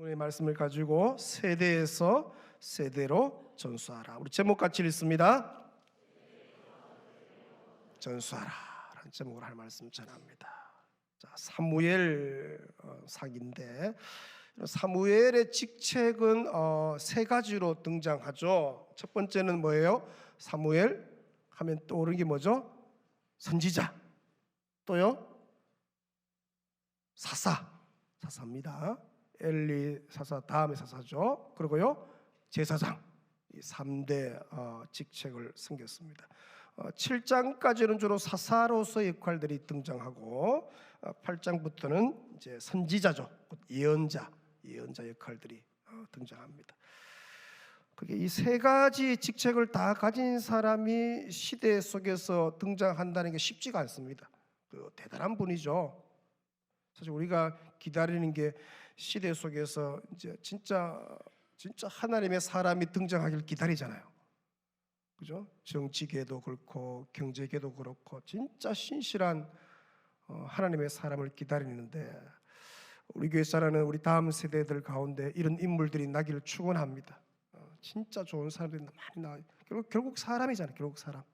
본문의 말씀을 가지고 세대에서 세대로 전수하라. 우리 제목 같이 읽습니다. 전수하라 라는 제목으로 할 말씀 전합니다. 자, 사무엘 사기인데 사무엘의 직책은 세 가지로 등장하죠. 첫 번째는 뭐예요? 사무엘 하면 떠오르는 게 뭐죠? 선지자. 또요? 사사입니다. 엘리 사사 다음에 사사죠. 그리고요 제사장. 이 3대 직책을 섬겼습니다. 7장까지는 주로 사사로서의 역할들이 등장하고 8장부터는 이제 선지자죠. 예언자 역할들이 등장합니다. 그게 이 세 가지 직책을 다 가진 사람이 시대 속에서 등장한다는 게 쉽지가 않습니다. 대단한 분이죠. 사실 우리가 기다리는 게 시대 속에서 이제 진짜 하나님의 사람이 등장하길 기다리잖아요. 그죠? 정치계도 그렇고 경제계도 그렇고 진짜 신실한 하나님의 사람을 기다리는데 우리 교회 사랑하는 우리 다음 세대들 가운데 이런 인물들이 나기를 축원합니다. 진짜 좋은 사람들이 많이 나와요. 결국 사람이잖아요. 결국 사람.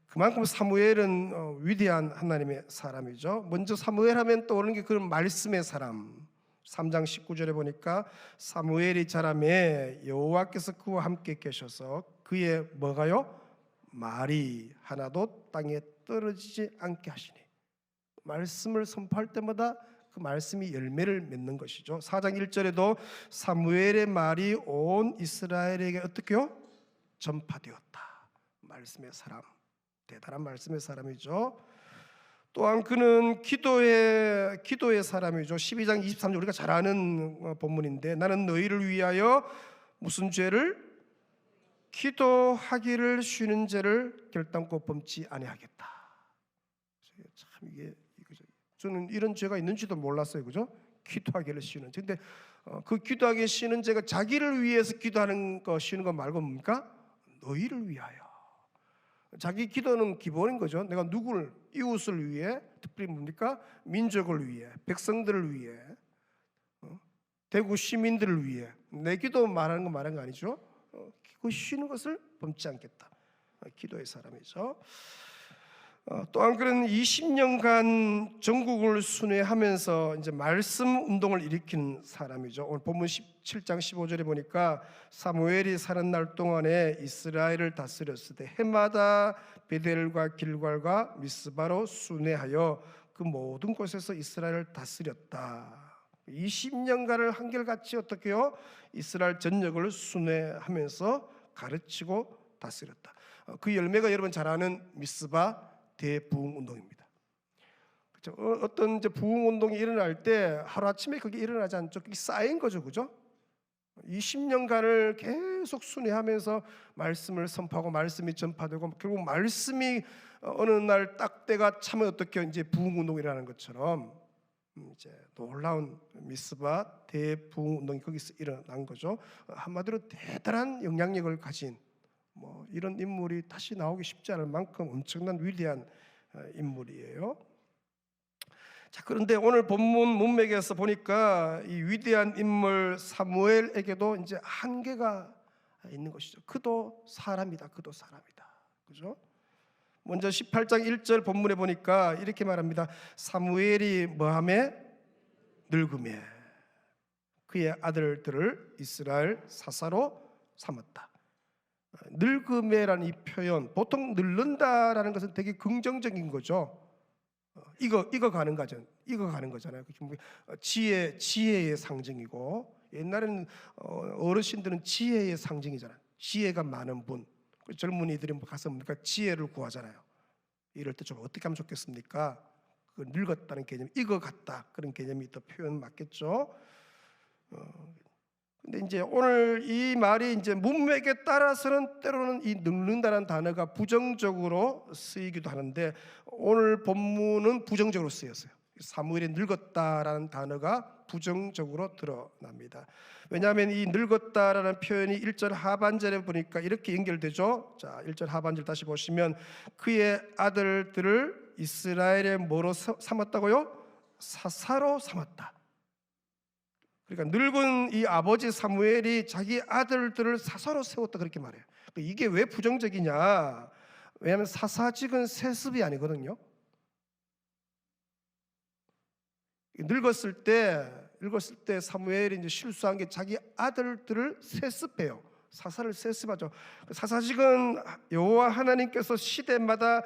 그만큼 사무엘은 위대한 하나님의 사람이죠. 먼저 사무엘 하면 떠오르는 게 그런 말씀의 사람. 3장 19절에 보니까 사무엘이 자라매 여호와께서 그와 함께 계셔서 그의 뭐가요? 말이 하나도 땅에 떨어지지 않게 하시니. 말씀을 선포할 때마다 그 말씀이 열매를 맺는 것이죠. 4장 1절에도 사무엘의 말이 온 이스라엘에게 어떻게요? 전파되었다. 말씀의 사람, 대단한 말씀의 사람이죠. 또한 그는 기도의 사람이죠. 12장 23절 우리가 잘 아는 본문인데 나는 너희를 위하여 무슨 죄를? 기도하기를 쉬는 죄를 결단코 범치 아니하겠다. 참 이게 저는 이런 죄가 있는지도 몰랐어요. 그죠? 기도하기를 쉬는 죄. 근데 그 기도하기 쉬는 죄가 자기를 위해서 기도하는 거 쉬는 거 말고 뭡니까? 너희를 위하여. 자기 기도는 기본인 거죠. 내가 누구를, 이웃을 위해, 특별히 뭡니까? 민족을 위해, 백성들을 위해, 대구 시민들을 위해 내 기도 말하는 거 아니죠. 그 쉬는 것을 범치 않겠다. 기도의 사람이죠. 또한 그런 20년간 전국을 순회하면서 이제 말씀 운동을 일으킨 사람이죠. 오늘 본문 17장 15절에 보니까 사무엘이 사는 날 동안에 이스라엘을 다스렸을 때 해마다 베델과 길갈과 미스바로 순회하여 그 모든 곳에서 이스라엘을 다스렸다. 20년간을 한결같이 어떻게요? 이스라엘 전역을 순회하면서 가르치고 다스렸다. 그 열매가 여러분 잘 아는 미스바 대부흥 운동입니다. 그렇죠? 어떤 이제 부흥 운동이 일어날 때 하루 아침에 그게 일어나지 않죠. 그게 쌓인 거죠, 그죠? 20년간을 계속 순회하면서 말씀을 선포하고 말씀이 전파되고 결국 말씀이 어느 날 딱 때가 차면 어떻게 이제 부흥 운동이라는 것처럼 이제 놀라운 미스바 대부흥 운동이 거기서 일어난 거죠. 한마디로 대단한 영향력을 가진 이런 인물이 다시 나오기 쉽지 않을 만큼 엄청난 위대한 인물이에요. 자, 그런데 오늘 본문 문맥에서 보니까 이 위대한 인물 사무엘에게도 이제 한계가 있는 것이죠. 그도 사람이다. 그죠? 먼저 18장 1절 본문에 보니까 이렇게 말합니다. 사무엘이 뭐하매? 늙음에 그의 아들들을 이스라엘 사사로 삼았다. 늙음에라는 이 표현, 보통 늙는다라는 것은 되게 긍정적인 거죠. 익어가는 거잖아요. 지혜의 상징이고, 옛날에는 어르신들은 지혜의 상징이잖아요. 지혜가 많은 분, 젊은이들이 가서 뭡니까? 지혜를 구하잖아요. 이럴 때 좀 어떻게 하면 좋겠습니까? 그 늙었다는 개념, 익어갔다 그런 개념이 더 표현 맞겠죠. 근데 이제 오늘 이 말이 이제 문맥에 따라서는 때로는 이 늙는다는 단어가 부정적으로 쓰이기도 하는데 오늘 본문은 부정적으로 쓰였어요. 사무엘이 늙었다라는 단어가 부정적으로 드러납니다. 왜냐하면 이 늙었다라는 표현이 1절 하반절에 보니까 이렇게 연결되죠. 자, 1절 하반절 다시 보시면 그의 아들들을 이스라엘의 뭐로 삼았다고요? 사사로 삼았다. 그러니까 늙은 이 아버지 사무엘이 자기 아들들을 사사로 세웠다 그렇게 말해요. 이게 왜 부정적이냐? 왜냐하면 사사직은 세습이 아니거든요. 늙었을 때 사무엘이 이제 실수한 게 자기 아들들을 세습해요. 사사를 세습하죠. 사사직은 여호와 하나님께서 시대마다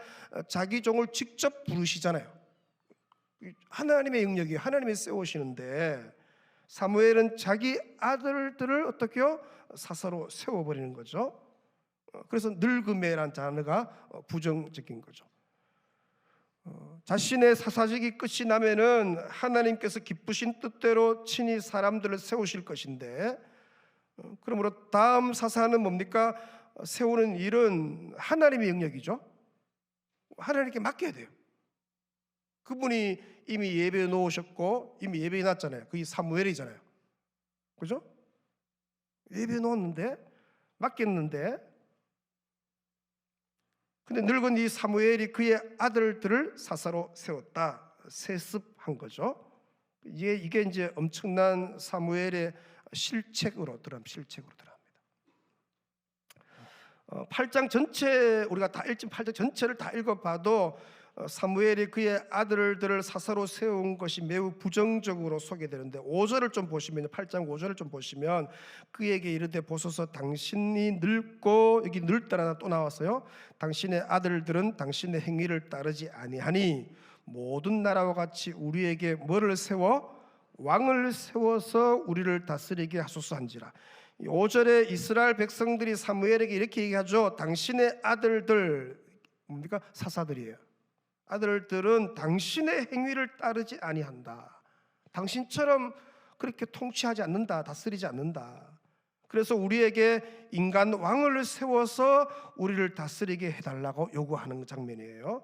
자기 종을 직접 부르시잖아요. 하나님의 영역이 하나님이 세우시는데 사무엘은 자기 아들들을 어떻게요? 사사로 세워버리는 거죠. 그래서 늙음이라는 단어가 부정적인 거죠. 자신의 사사직이 끝이 나면은 하나님께서 기쁘신 뜻대로 친히 사람들을 세우실 것인데, 그러므로 다음 사사는 뭡니까? 세우는 일은 하나님의 영역이죠. 하나님께 맡겨야 돼요. 그분이 이미 예배해 놓으셨고 이미 예배해 놨잖아요. 그게 사무엘이잖아요. 그죠? 예배해 놓았는데 맡겼는데, 근데 늙은 이 사무엘이 그의 아들들을 사사로 세웠다. 세습한 거죠. 이게 이제 엄청난 사무엘의 실책으로 들어갑니다. 8장 전체 우리가 다 읽진 8장 전체를 다 읽어봐도 사무엘이 그의 아들들을 사사로 세운 것이 매우 부정적으로 소개되는데 5절을 좀 보시면 8장 5절을 좀 보시면 그에게 이르되 보소서 당신이 늙고, 여기 늙다라나 또 나왔어요. 당신의 아들들은 당신의 행위를 따르지 아니하니 모든 나라와 같이 우리에게 뭐를 세워? 왕을 세워서 우리를 다스리게 하소서한지라. 5절에 이스라엘 백성들이 사무엘에게 이렇게 얘기하죠. 당신의 아들들 뭡니까? 사사들이에요. 아들들은 당신의 행위를 따르지 아니한다. 당신처럼 그렇게 통치하지 않는다. 다스리지 않는다. 그래서 우리에게 인간 왕을 세워서 우리를 다스리게 해달라고 요구하는 장면이에요.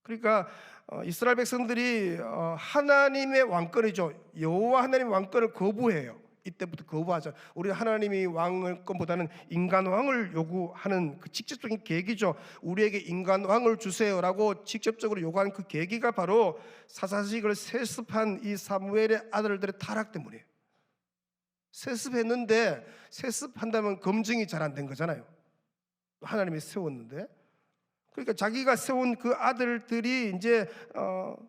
그러니까 이스라엘 백성들이 하나님의 왕권이죠. 여호와 하나님의 왕권을 거부해요. 이때부터 거부하죠. 우리 하나님이 왕권보다는 인간 왕을 요구하는 그 직접적인 계기죠. 우리에게 인간 왕을 주세요라고 직접적으로 요구하는 그 계기가 바로 사사직을 세습한 이 사무엘의 아들들의 타락 때문이에요. 세습했는데, 세습한다면 검증이 잘 안 된 거잖아요. 하나님이 세웠는데, 그러니까 자기가 세운 그 아들들이 이제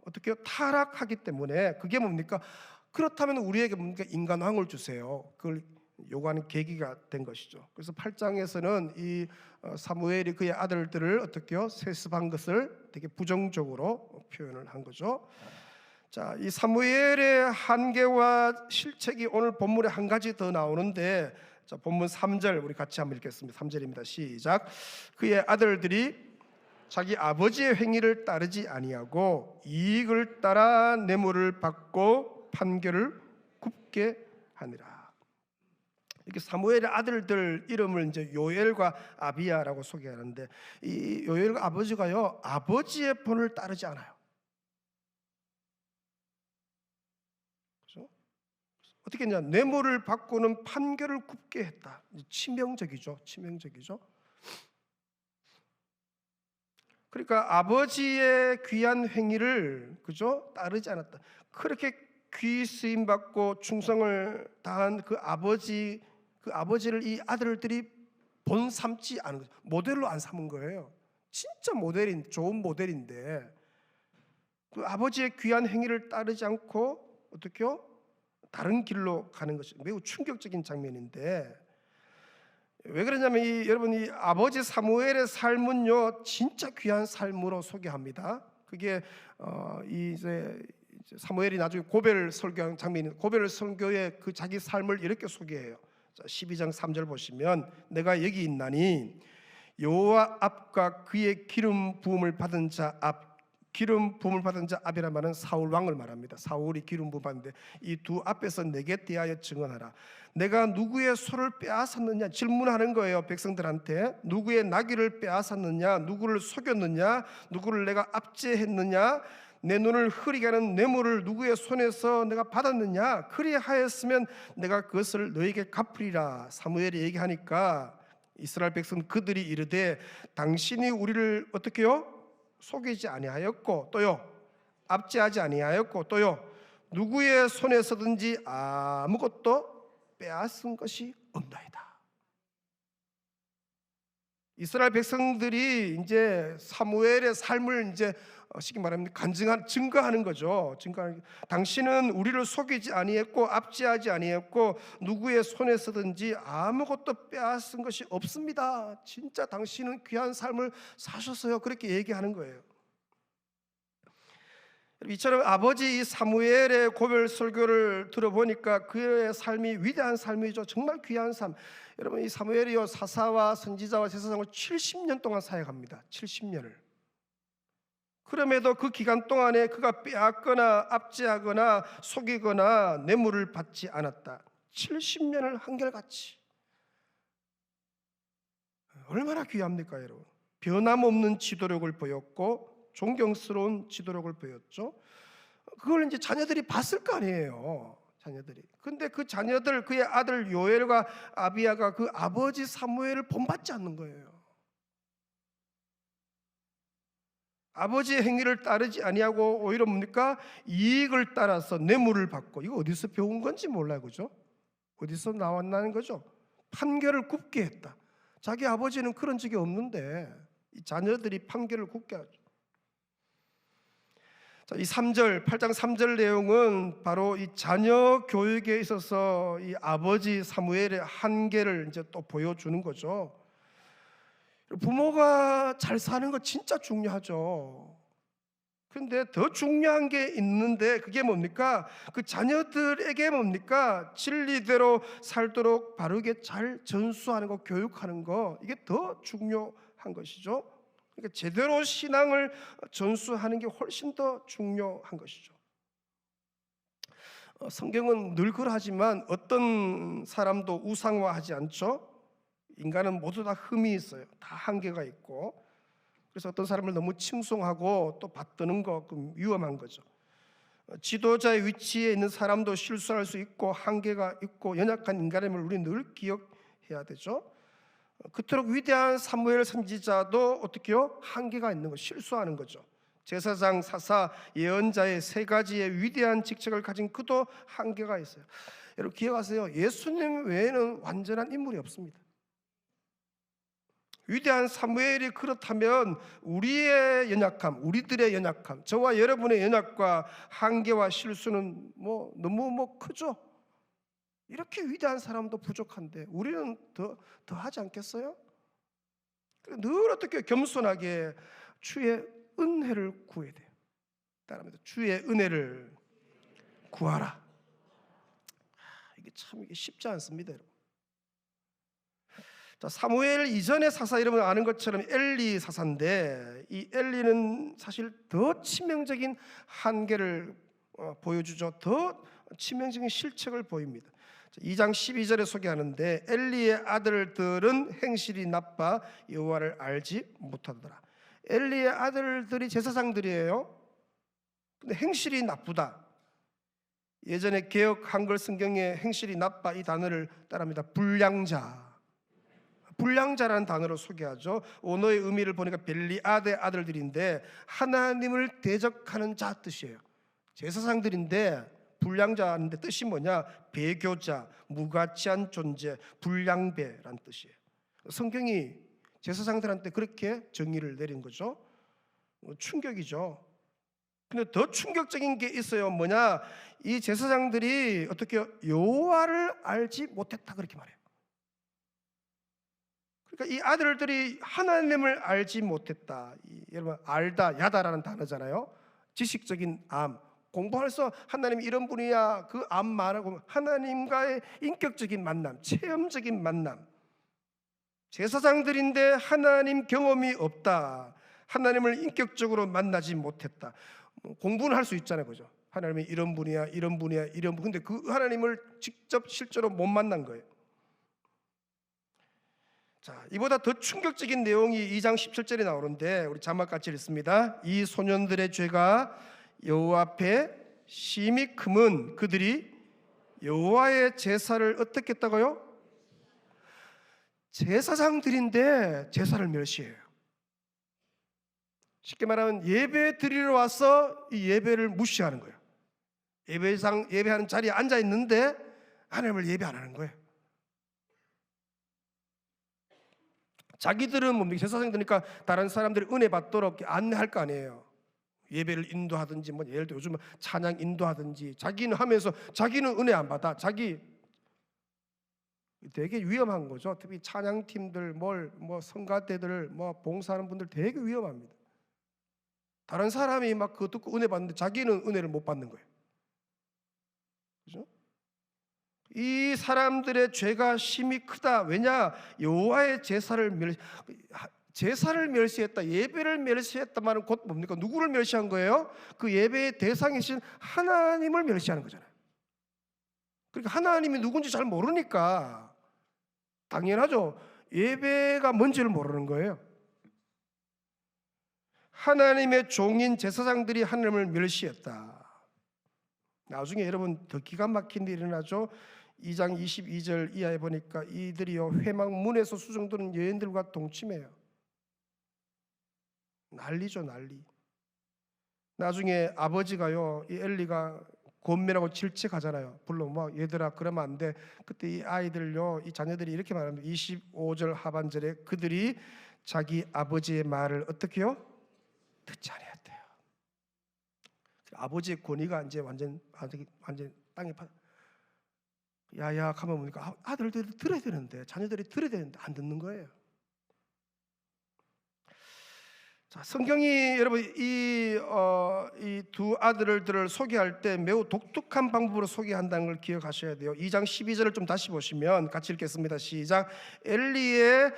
어떻게 타락하기 때문에 그게 뭡니까? 그렇다면 우리에게 뭡니까? 인간 왕을 주세요. 그걸 요구하는 계기가 된 것이죠. 그래서 8장에서는 이 사무엘이 그의 아들들을 어떻게요? 세습한 것을 되게 부정적으로 표현을 한 거죠. 자, 이 사무엘의 한계와 실책이 오늘 본문에 한 가지 더 나오는데, 자, 본문 3절 우리 같이 한번 읽겠습니다. 3절입니다. 시작. 그의 아들들이 자기 아버지의 행위를 따르지 아니하고 이익을 따라 뇌물을 받고 판결을 굽게 하니라. 이렇게 사무엘의 아들들 이름을 이제 요엘과 아비야라고 소개하는데, 이 요엘과 아버지가요, 아버지의 본을 따르지 않아요. 그렇죠? 어떻게 했냐? 뇌물을 받고는 판결을 굽게 했다. 치명적이죠. 그러니까 아버지의 귀한 행위를, 그죠? 따르지 않았다. 그렇게 귀 쓰임 받고 충성을 다한 그 아버지를 이 아들들이 본 삼지 않은 거죠. 모델로 안 삼은 거예요. 진짜 좋은 모델인데 그 아버지의 귀한 행위를 따르지 않고 어떻게요? 다른 길로 가는 것이 매우 충격적인 장면인데, 왜 그러냐면 여러분, 이 아버지 사무엘의 삶은요 진짜 귀한 삶으로 소개합니다. 그게 이제 사무엘이 나중에 고벨 설교한 장면이, 고벨 설교의 그 자기 삶을 이렇게 소개해요. 자, 12장 3절 보시면 내가 여기 있나니 여호와 앞과 그의 기름 부음을 받은 자 앞, 기름 부음을 받은 자 앞이란 말은 사울 왕을 말합니다. 사울이 기름 부음 받는데 이 두 앞에서 내게 대하여 증언하라. 내가 누구의 소를 빼앗았느냐 질문하는 거예요. 백성들한테 누구의 나귀를 빼앗았느냐, 누구를 속였느냐, 누구를 내가 압제했느냐, 내 눈을 흐리게 하는 뇌물을 누구의 손에서 내가 받았느냐, 그리하였으면 내가 그것을 너에게 갚으리라. 사무엘이 얘기하니까 이스라엘 백성 그들이 이르되 당신이 우리를 어떻게요? 속이지 아니하였고 또요 압제하지 아니하였고 또요 누구의 손에서든지 아무것도 빼앗은 것이 없나이다. 이스라엘 백성들이 이제 사무엘의 삶을 이제 쉽게 말하면 증거하는 거죠. 당신은 우리를 속이지 아니했고 압제하지 아니했고 누구의 손에서든지 아무것도 빼앗은 것이 없습니다. 진짜 당신은 귀한 삶을 사셨어요. 그렇게 얘기하는 거예요. 이처럼 아버지 이 사무엘의 고별 설교를 들어보니까 그의 삶이 위대한 삶이죠. 정말 귀한 삶. 여러분, 이 사무엘이요, 사사와 선지자와 제사장을 70년 동안 사역합니다. 70년을. 그럼에도 그 기간 동안에 그가 빼앗거나 압제하거나 속이거나 뇌물을 받지 않았다. 70년을 한결같이. 얼마나 귀합니까, 여러분? 변함없는 지도력을 보였고 존경스러운 지도력을 보였죠. 그걸 이제 자녀들이 봤을 거 아니에요. 자녀들이. 근데 그 자녀들, 그의 아들 요엘과 아비야가 그 아버지 사무엘을 본받지 않는 거예요. 아버지의 행위를 따르지 아니하고 오히려 뭡니까? 이익을 따라서 뇌물을 받고. 이거 어디서 배운 건지 몰라요. 그죠? 어디서 나왔나는 거죠? 판결을 굽게 했다. 자기 아버지는 그런 적이 없는데 이 자녀들이 판결을 굽게 하죠. 자, 이 8장 3절 내용은 바로 이 자녀 교육에 있어서 이 아버지 사무엘의 한계를 이제 또 보여주는 거죠. 부모가 잘 사는 거 진짜 중요하죠. 그런데 더 중요한 게 있는데 그게 뭡니까? 그 자녀들에게 뭡니까? 진리대로 살도록 바르게 잘 전수하는 거, 교육하는 거, 이게 더 중요한 것이죠. 그러니까 제대로 신앙을 전수하는 게 훨씬 더 중요한 것이죠. 성경은 늘 그러하지만 어떤 사람도 우상화하지 않죠. 인간은 모두 다 흠이 있어요. 다 한계가 있고. 그래서 어떤 사람을 너무 칭송하고 또 받드는 거 위험한 거죠. 지도자의 위치에 있는 사람도 실수할 수 있고 한계가 있고 연약한 인간임을 우리는 늘 기억해야 되죠. 그토록 위대한 사무엘 선지자도 어떻게요? 한계가 있는 거, 실수하는 거죠. 제사장, 사사, 예언자의 세 가지의 위대한 직책을 가진 그도 한계가 있어요. 여러분 기억하세요. 예수님 외에는 완전한 인물이 없습니다. 위대한 사무엘이 그렇다면 우리의 연약함, 우리들의 연약함, 저와 여러분의 연약과 한계와 실수는 너무 크죠. 이렇게 위대한 사람도 부족한데 우리는 더 하지 않겠어요? 늘 어떻게 겸손하게 주의 은혜를 구해야 돼요. 따라합니다. 주의 은혜를 구하라. 이게 쉽지 않습니다, 여러분. 자, 사무엘 이전의 사사 여러분 아는 것처럼 엘리 사사인데 이 엘리는 사실 더 치명적인 한계를 보여주죠. 더 치명적인 실책을 보입니다. 2장 12절에 소개하는데 엘리의 아들들은 행실이 나빠 여호와를 알지 못하더라. 엘리의 아들들이 제사장들이에요. 근데 행실이 나쁘다. 예전에 개역 한글 성경에 행실이 나빠 이 단어를 따라합니다. 불량자라는 단어로 소개하죠. 언어의 의미를 보니까 벨리아드의 아들들인데 하나님을 대적하는 자 뜻이에요. 제사장들인데 불량자인데 뜻이 뭐냐? 배교자, 무가치한 존재, 불량배란 뜻이에요. 성경이 제사장들한테 그렇게 정의를 내린 거죠. 충격이죠. 근데 더 충격적인 게 있어요. 뭐냐? 이 제사장들이 어떻게 여호와를 알지 못했다 그렇게 말해요. 그러니까 이 아들들이 하나님을 알지 못했다. 여러분 알다, 야다라는 단어잖아요. 지식적인 암. 공부해서 하나님 이런 분이야 그 암 말하고 하나님과의 인격적인 만남, 체험적인 만남. 제사장들인데 하나님 경험이 없다. 하나님을 인격적으로 만나지 못했다. 공부는 할 수 있잖아요, 그죠? 하나님이 이런 분이야, 이런 분이야, 이런 분. 근데 그 하나님을 직접 실제로 못 만난 거예요. 자, 이보다 더 충격적인 내용이 2장 17절에 나오는데 우리 자막 같이 읽습니다. 이 소년들의 죄가 여호와 앞에 심히 크면 그들이 여호와의 제사를 어떻게 했다고요? 제사장들인데 제사를 멸시해요. 쉽게 말하면 예배 드리러 와서 이 예배를 무시하는 거예요. 예배하는 자리에 앉아 있는데 하나님을 예배 안 하는 거예요. 자기들은 뭡니까? 제사장이니까 다른 사람들이 은혜 받도록 안내할 거 아니에요. 예배를 인도하든지, 뭐 예를 들어 요즘 찬양 인도하든지, 자기는 하면서 자기는 은혜 안 받아. 자기 되게 위험한 거죠. 특히 찬양팀들, 뭐 성가대들, 뭐 봉사하는 분들 되게 위험합니다. 다른 사람이 막 그거 듣고 은혜 받는데 자기는 은혜를 못 받는 거예요. 그죠? 이 사람들의 죄가 심히 크다. 왜냐? 여호와의 제사를 멸시했다. 예배를 멸시했다 말은 곧 뭡니까? 누구를 멸시한 거예요? 그 예배의 대상이신 하나님을 멸시하는 거잖아요. 그러니까 하나님이 누군지 잘 모르니까 당연하죠. 예배가 뭔지를 모르는 거예요. 하나님의 종인 제사장들이 하나님을 멸시했다. 나중에 여러분 더 기가 막힌 일이 일어나죠. 2장 22절 이하에 보니까 이들이요 회막문에서 수종드는 여인들과 동침해요. 난리죠, 난리. 나중에 아버지가요, 이 엘리가 권면하고 질책하잖아요. 물론 뭐 얘들아 그러면 안 돼. 그때 이 아이들요, 이 자녀들이 이렇게 말합니다. 25절 하반절에 그들이 자기 아버지의 말을 어떻게 해요? 듣지 않았대요. 아버지의 권위가 이제 완전 땅에 야야 가만 보니까 아들들이 들어야 되는데, 자녀들이 들어야 되는데 안 듣는 거예요. 자, 성경이 여러분 이 두 아들들을 소개할 때 매우 독특한 방법으로 소개한다는 걸 기억하셔야 돼요. 2장 12절을 좀 다시 보시면 같이 읽겠습니다. 시작. 엘리의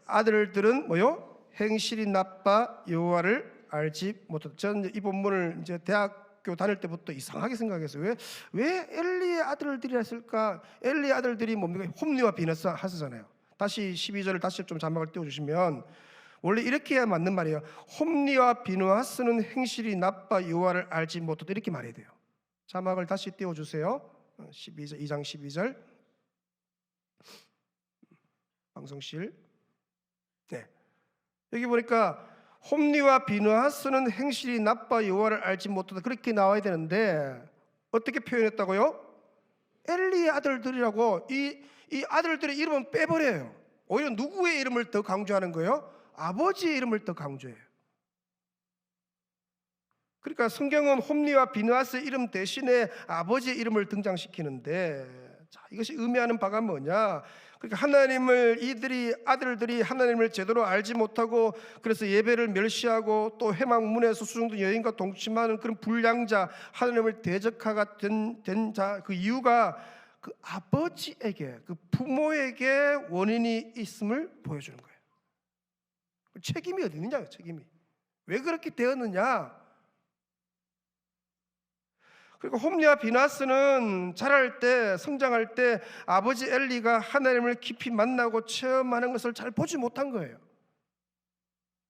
아들들은 뭐요? 행실이 나빠 여호와를 알지 못했다. 저는 이 본문을 이제 대학교 다닐 때부터 이상하게 생각했어요. 왜 엘리의 아들들이 했을까? 엘리의 아들들이 뭡니까? 홈리와 비느하스 하잖아요. 다시 12절을 다시 좀 자막을 띄워주시면 원래 이렇게 해야 맞는 말이에요. 홈리와 비느하스는 행실이 나빠 여호와를 알지 못하다, 이렇게 말해야 돼요. 자막을 다시 띄워주세요. 12절, 2장 12절 방송실. 네, 여기 보니까 홈리와 비느하스는 행실이 나빠 여호와를 알지 못하다, 그렇게 나와야 되는데 어떻게 표현했다고요? 엘리의 아들들이라고. 이 아들들의 이름은 빼버려요. 오히려 누구의 이름을 더 강조하는 거예요? 아버지의 이름을 더 강조해요. 그러니까 성경은 홈리와 비느하스 이름 대신에 아버지의 이름을 등장시키는데, 자, 이것이 의미하는 바가 뭐냐? 그러니까 아들들이 하나님을 제대로 알지 못하고 그래서 예배를 멸시하고 또 회막문에서 수종든 여인과 동침하는 그런 불량자, 하나님을 대적하가 된 자, 그 이유가 그 아버지에게, 그 부모에게 원인이 있음을 보여주는 거예요. 책임이 어디 있느냐? 책임이 왜 그렇게 되었느냐? 그리고 홈리와 비느하스는 자랄 때, 성장할 때 아버지 엘리가 하나님을 깊이 만나고 체험하는 것을 잘 보지 못한 거예요.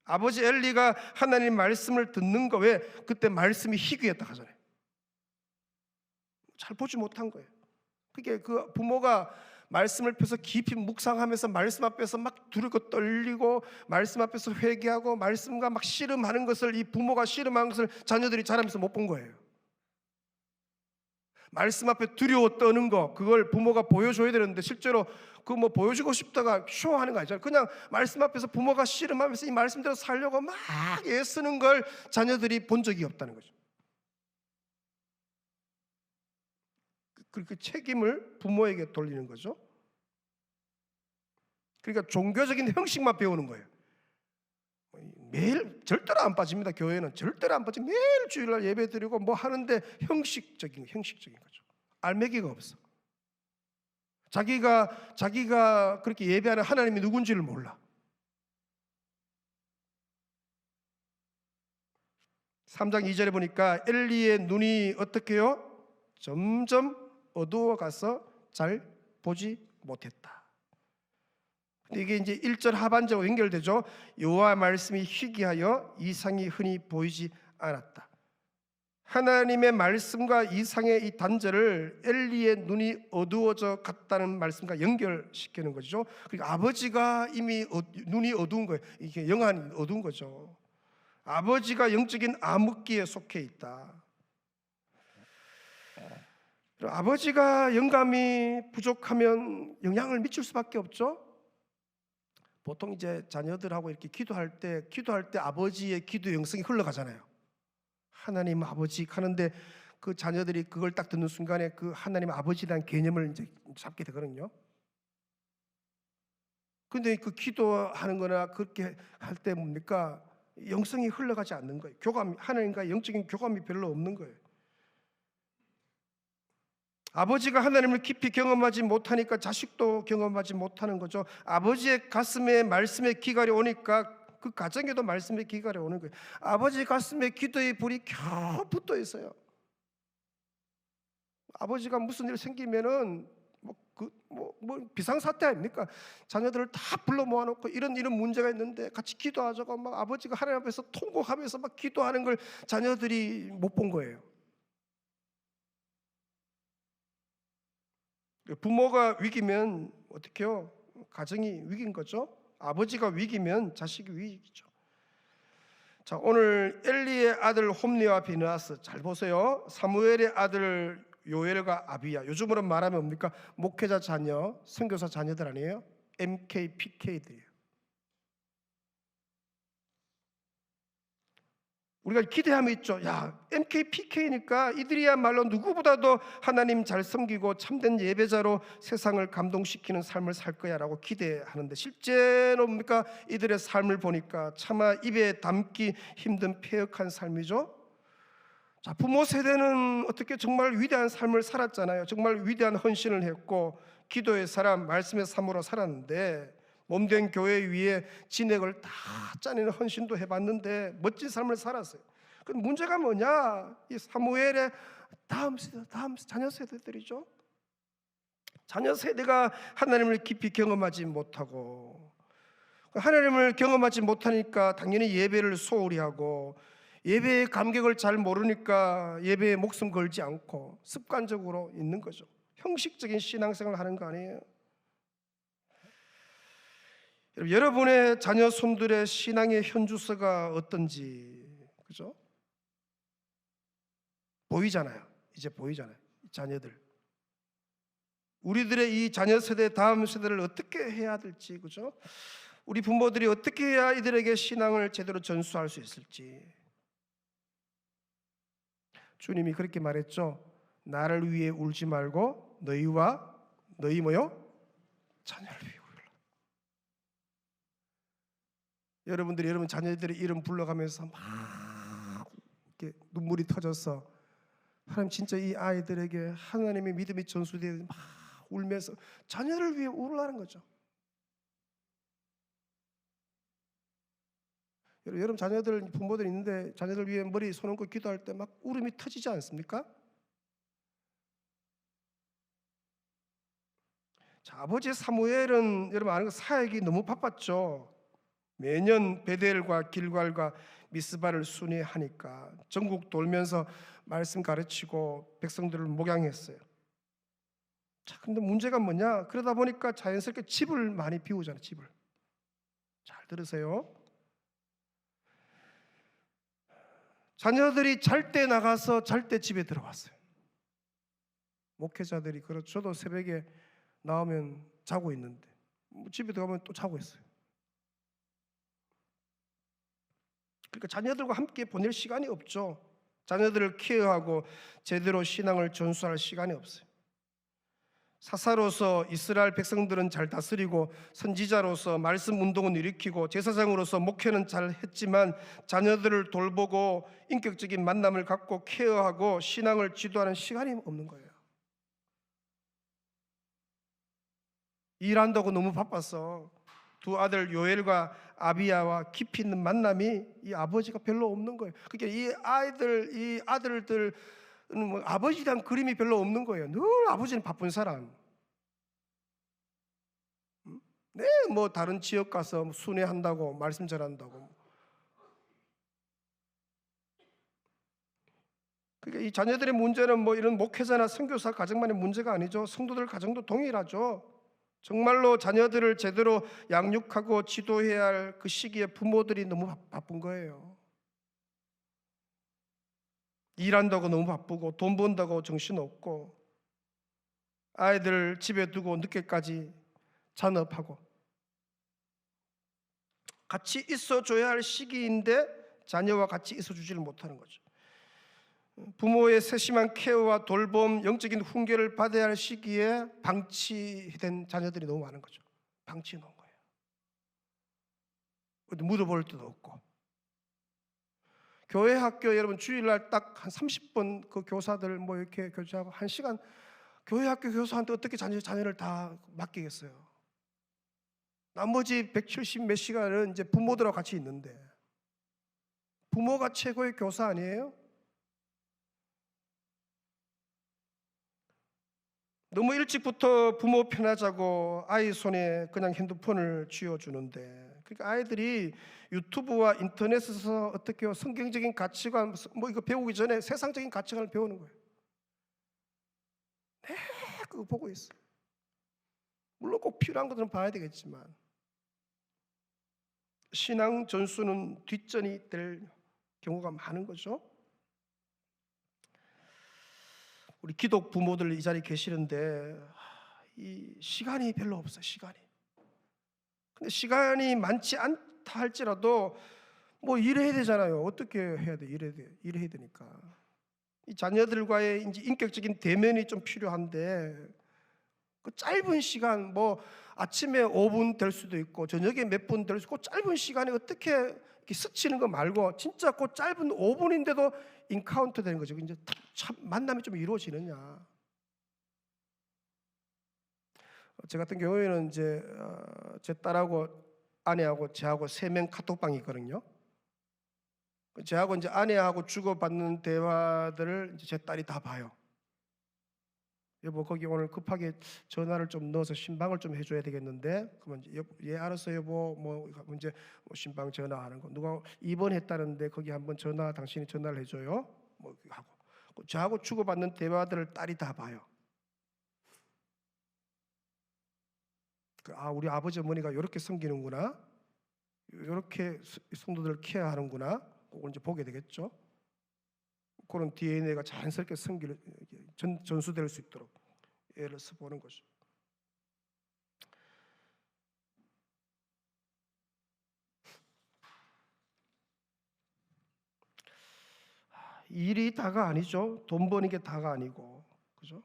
아버지 엘리가 하나님 말씀을 듣는 거, 왜? 그때 말씀이 희귀했다 하잖아요. 잘 보지 못한 거예요. 그게 그 부모가 말씀을 펴서 깊이 묵상하면서 말씀 앞에서 막 두렵고 떨리고 말씀 앞에서 회개하고 말씀과 막 씨름하는 것을, 이 부모가 씨름하는 것을 자녀들이 자라면서 못 본 거예요. 말씀 앞에 두려워 떠는 거, 그걸 부모가 보여줘야 되는데 실제로 그 뭐 보여주고 싶다가 쇼하는 거 아니잖아요. 그냥 말씀 앞에서 부모가 씨름하면서 이 말씀대로 살려고 막 애쓰는 걸 자녀들이 본 적이 없다는 거죠. 그 책임을 부모에게 돌리는 거죠. 그러니까 종교적인 형식만 배우는 거예요. 매일 절대로 안 빠집니다. 교회는 절대로 안 빠지고 매일 주일날 예배 드리고 뭐 하는데 형식적인 거죠. 알맹이가 없어. 자기가 그렇게 예배하는 하나님이 누군지를 몰라. 3장 2절에 보니까 엘리의 눈이 어떻게 해요? 점점 어두워가서 잘 보지 못했다. 이게 이제 1절 하반절과 연결되죠. 여호와 말씀이 희귀하여 이상이 흔히 보이지 않았다. 하나님의 말씀과 이상의 이 단절을 엘리의 눈이 어두워져 갔다는 말씀과 연결시키는 거죠. 그러니까 아버지가 이미 눈이 어두운 거예요. 이게 영안이 어두운 거죠. 아버지가 영적인 암흑기에 속해 있다. 아버지가 영감이 부족하면 영향을 미칠 수밖에 없죠. 보통 이제 자녀들하고 이렇게 기도할 때 아버지의 기도 영성이 흘러가잖아요. 하나님 아버지 하는데 그 자녀들이 그걸 딱 듣는 순간에 그 하나님 아버지에 대한 개념을 이제 잡게 되거든요. 근데 그 기도하는 거나 그렇게 할 때 뭡니까? 영성이 흘러가지 않는 거예요. 하나님과 영적인 교감이 별로 없는 거예요. 아버지가 하나님을 깊이 경험하지 못하니까 자식도 경험하지 못하는 거죠. 아버지의 가슴에 말씀의 기갈이 오니까 그 가정에도 말씀의 기갈이 오는 거예요. 아버지 가슴에 기도의 불이 겨우 붙어 있어요. 아버지가 무슨 일 생기면은 뭐 비상사태 아닙니까? 자녀들을 다 불러 모아놓고 이런 문제가 있는데 같이 기도하자고 막 아버지가 하나님 앞에서 통곡하면서 막 기도하는 걸 자녀들이 못 본 거예요. 부모가 위기면 어떻게 해요? 가정이 위기인 거죠. 아버지가 위기면 자식이 위기죠. 자, 오늘 엘리의 아들 홈리와 비느하스 잘 보세요. 사무엘의 아들 요엘과 아비야. 요즘으로 말하면 뭡니까? 목회자 자녀, 선교사 자녀들 아니에요? MK, PK들이에요. 우리가 기대함이 있죠. 야, MK, PK니까 이들이야말로 누구보다도 하나님 잘 섬기고 참된 예배자로 세상을 감동시키는 삶을 살 거야라고 기대하는데 실제로 뭡니까? 이들의 삶을 보니까 차마 입에 담기 힘든 패역한 삶이죠. 자, 부모 세대는 어떻게 정말 위대한 삶을 살았잖아요. 정말 위대한 헌신을 했고 기도의 사람, 말씀의 삶으로 살았는데 몸된 교회 위에 진액을 다 짜내는 헌신도 해봤는데 멋진 삶을 살았어요. 그 문제가 뭐냐? 이 사무엘의 다음 자녀 세대들이죠. 자녀 세대가 하나님을 깊이 경험하지 못하고 하나님을 경험하지 못하니까 당연히 예배를 소홀히 하고 예배의 감격을 잘 모르니까 예배에 목숨 걸지 않고 습관적으로 있는 거죠. 형식적인 신앙생활을 하는 거 아니에요. 여러분의 자녀 손들의 신앙의 현주소가 어떤지 그죠? 보이잖아요. 이제 보이잖아요. 자녀들. 우리들의 이 자녀 세대 다음 세대를 어떻게 해야 될지 그죠? 우리 부모들이 어떻게 해야 이들에게 신앙을 제대로 전수할 수 있을지. 주님이 그렇게 말했죠. 나를 위해 울지 말고 너희와 너희 뭐요? 자녀를 위해 울라. 여러분들이 여러분 자녀들의 이름 불러가면서 막 이렇게 눈물이 터져서 하나님 진짜 이 아이들에게 하나님의 믿음이 전수되어 막 울면서 자녀를 위해 울으라는 거죠. 여러분 자녀들 부모들 있는데 자녀들 위해 머리 손 얹고 기도할 때 막 울음이 터지지 않습니까? 자, 아버지 사무엘은 여러분 아는 거 사역이 너무 바빴죠. 매년 베델과 길갈과 미스바를 순회하니까 전국 돌면서 말씀 가르치고 백성들을 목양했어요. 자, 근데 문제가 뭐냐? 그러다 보니까 자연스럽게 집을 많이 비우잖아요. 집을. 잘 들으세요. 자녀들이 잘 때 나가서 잘 때 집에 들어왔어요. 목회자들이 그렇죠. 저도 새벽에 나오면 자고 있는데 집에 들어가면 또 자고 있어요. 그러니까 자녀들과 함께 보낼 시간이 없죠. 자녀들을 케어하고 제대로 신앙을 전수할 시간이 없어요. 사사로서 이스라엘 백성들은 잘 다스리고 선지자로서 말씀 운동은 일으키고 제사장으로서 목회는 잘 했지만 자녀들을 돌보고 인격적인 만남을 갖고 케어하고 신앙을 지도하는 시간이 없는 거예요. 일한다고 너무 바빠서 두 아들 요엘과 아비야와 깊이 있는 만남이 이 아버지가 별로 없는 거예요. 그러니까 이 아들들은 뭐 아버지에 대한 그림이 별로 없는 거예요. 늘 아버지는 바쁜 사람. 네, 뭐 다른 지역 가서 순회한다고 말씀 전한다고. 그러니까 이 자녀들의 문제는 뭐 이런 목회자나 선교사 가정만의 문제가 아니죠. 성도들 가정도 동일하죠. 정말로 자녀들을 제대로 양육하고 지도해야 할 그 시기에 부모들이 너무 바쁜 거예요. 일한다고 너무 바쁘고 돈 번다고 정신없고 아이들 집에 두고 늦게까지 잔업하고 같이 있어줘야 할 시기인데 자녀와 같이 있어주지를 못하는 거죠. 부모의 세심한 케어와 돌봄, 영적인 훈계를 받아야 할 시기에 방치된 자녀들이 너무 많은 거죠. 방치해 놓은 거예요. 어디 묻어볼 데도 없고. 교회 학교 여러분 주일날 딱 한 30분 그 교사들 뭐 이렇게 교제하고 1시간 교회 학교 교사한테 어떻게 자녀를 다 맡기겠어요? 나머지 170 몇 시간은 이제 부모들하고 같이 있는데 부모가 최고의 교사 아니에요? 너무 일찍부터 부모 편하자고 아이 손에 그냥 핸드폰을 쥐어주는데 그러니까 아이들이 유튜브와 인터넷에서 어떻게 성경적인 가치관 뭐 이거 배우기 전에 세상적인 가치관을 배우는 거예요. 네, 그거 보고 있어요. 물론 꼭 필요한 것들은 봐야 되겠지만 신앙 전수는 뒷전이 될 경우가 많은 거죠. 우리 기독 부모들 이 자리에 계시는데 이 시간이 별로 없어요. 시간이. 근데 시간이 많지 않다 할지라도 뭐 일해야 되잖아요. 어떻게 해야 돼? 일해야 되니까. 이 자녀들과의 이제 인격적인 대면이 좀 필요한데 그 짧은 시간 뭐 아침에 5분 될 수도 있고 저녁에 몇 분 될 수도 있고 짧은 시간에 어떻게 이렇게 스치는 거 말고 진짜 그 짧은 5분인데도 인카운터 되는 거죠. 이제 참 만남이 좀 이루어지느냐. 제 같은 경우에는 이제 제 딸하고 아내하고 저하고 3명 카톡방이 있거든요. 저하고 이제 아내하고 주고받는 대화들을 이제 제 딸이 다 봐요. 여보 거기 오늘 급하게 전화를 좀 넣어서 신방을 좀 해줘야 되겠는데 그러면 예 알았어 여보 뭐 이제 신방 전화하는 거 누가 입원했다는데 거기 한번 당신이 전화를 해줘요 뭐 하고 저하고 주고받는 대화들을 딸이 다 봐요. 아 우리 아버지 어머니가 이렇게 섬기는구나 이렇게 성도들을 케어하는구나 그걸 이제 보게 되겠죠. 그런 DNA가 자연스럽게 전수될 수 있도록 애를 써보는 거죠. 일이 다가 아니죠. 돈 버는 게 다가 아니고, 그죠?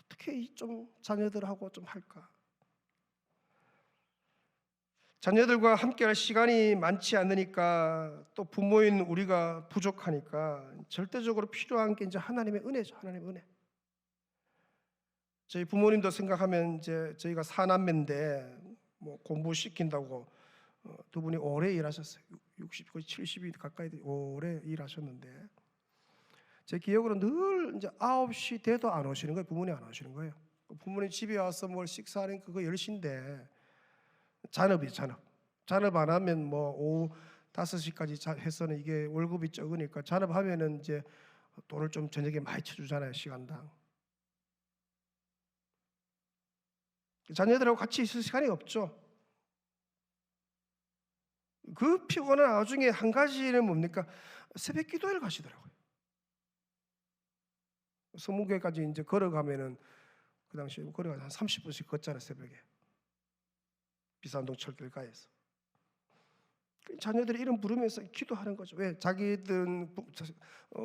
어떻게 좀 자녀들하고 좀 할까? 자녀들과 함께할 시간이 많지 않으니까 또 부모인 우리가 부족하니까 절대적으로 필요한 게 이제 하나님의 은혜죠. 하나님의 은혜. 저희 부모님도 생각하면 이제 저희가 사남매인데 뭐 공부 시킨다고 두 분이 오래 일하셨어요. 60, 거의 70이 가까이 오래 일하셨는데 제 기억으로 늘 이제 9시 돼도 안 오시는 거예요. 부모님 안 오시는 거예요. 부모님 집에 와서 뭘 식사하는 그거 10시인데 잔업이에요. 잔업 안 하면 뭐 오후 5시까지 해서는 이게 월급이 적으니까 잔업하면은 이제 돈을 좀 저녁에 많이 쳐주잖아요. 시간당. 자녀들하고 같이 있을 시간이 없죠. 그 피곤한 와중에 한 가지는 뭡니까? 새벽 기도회를 가시더라고요. 성문교회까지 이제 걸어가면은 그 당시에 걸어가서 한 30분씩 걷잖아요. 새벽에 비산동 철길가에서 자녀들이 이름 부르면서 기도하는 거죠. 왜? 자기들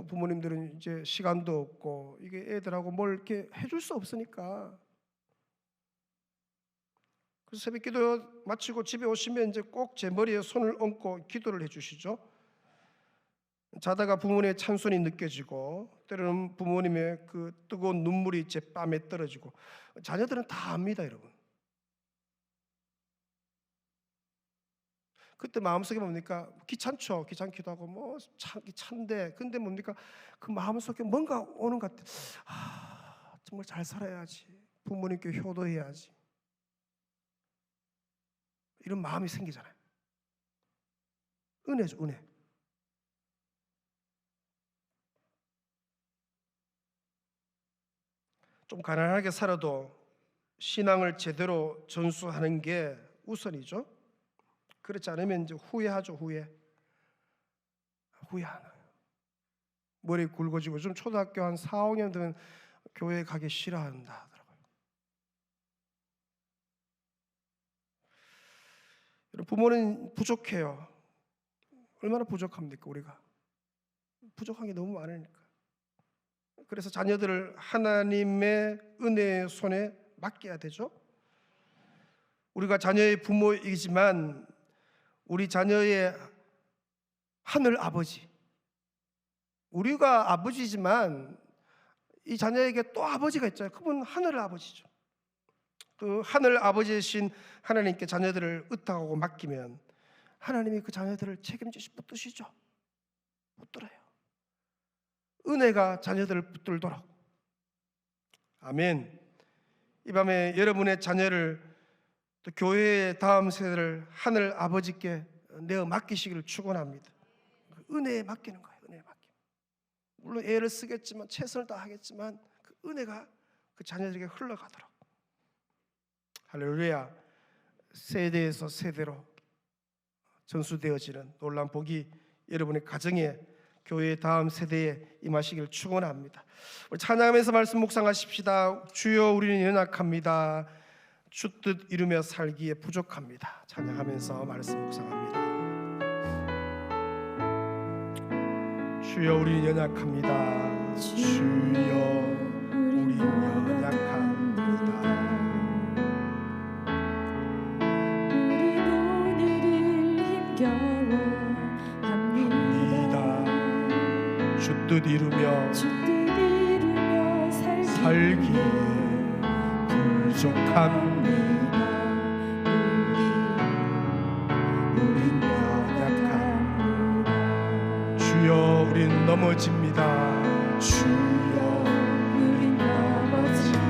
부모님들은 이제 시간도 없고 이게 애들하고 뭘 이렇게 해줄 수 없으니까 그래서 새벽 기도 마치고 집에 오시면 이제 꼭 제 머리에 손을 얹고 기도를 해주시죠. 자다가 부모님의 찬송이 느껴지고 때로는 부모님의 그 뜨거운 눈물이 제 뺨에 떨어지고 자녀들은 다 압니다, 여러분. 그때 마음속에 뭡니까? 귀찮죠. 귀찮기도 하고 뭐 찬데 근데 뭡니까? 그 마음속에 뭔가 오는 것 같아. 정말 잘 살아야지. 부모님께 효도해야지. 이런 마음이 생기잖아요. 은혜죠, 은혜. 좀 가난하게 살아도 신앙을 제대로 전수하는 게 우선이죠. 그렇지 않으면 이제 후회하죠. 후회하나요. 머리 굵어지고 좀 초등학교 한 4, 5년 되면 교회 가기 싫어한다 하더라고요. 부모는 부족해요. 얼마나 부족합니까? 우리가 부족한 게 너무 많으니까. 그래서 자녀들을 하나님의 은혜의 손에 맡겨야 되죠. 우리가 자녀의 부모이지만 우리 자녀의 하늘 아버지, 우리가 아버지지만 이 자녀에게 또 아버지가 있잖아요. 그분 하늘 아버지죠. 그 하늘 아버지이신 하나님께 자녀들을 의탁하고 맡기면 하나님이 그 자녀들을 붙드시죠. 붙들어요. 은혜가 자녀들을 붙들도록. 아멘. 이 밤에 여러분의 자녀를, 또 교회의 다음 세대를 하늘 아버지께 내어 맡기시기를 축원합니다. 은혜에 맡기는 거예요. 은혜에 맡기는. 물론 애를 쓰겠지만, 최선을 다하겠지만 그 은혜가 그 자녀들에게 흘러가도록. 할렐루야. 세대에서 세대로 전수되어지는 놀라운 복이 여러분의 가정에, 교회의 다음 세대에 임하시기를 축원합니다. 우리 찬양하면서 말씀 묵상하십시다. 주여 우리는 연약합니다. 주 뜻 이루며 살기에 부족합니다. 찬양하면서 말씀 묵상합니다. 주여 우리는 연약합니다. 주여 우리는 연약합니다. 주 뜻 이루며 살기에 부족합니다. 우린 연약합니다. 주여 우린 넘어집니다. 주여 우린 넘어집니다.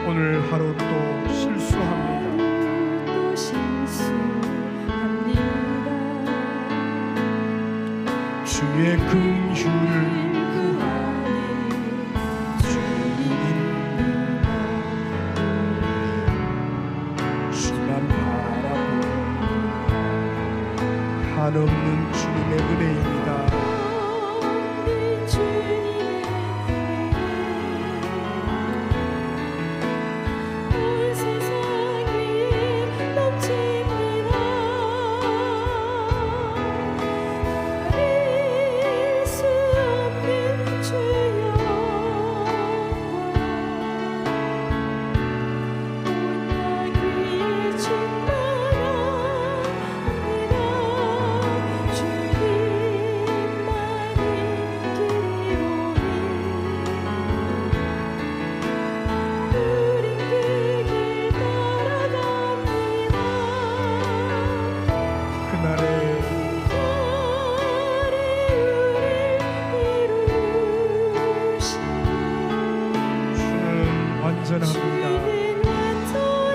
오늘 하루 또 실수합니다. 주의 긍휼을 구하니 주님입니다. 주만 바라보니 한없는 주님의 은혜입니다.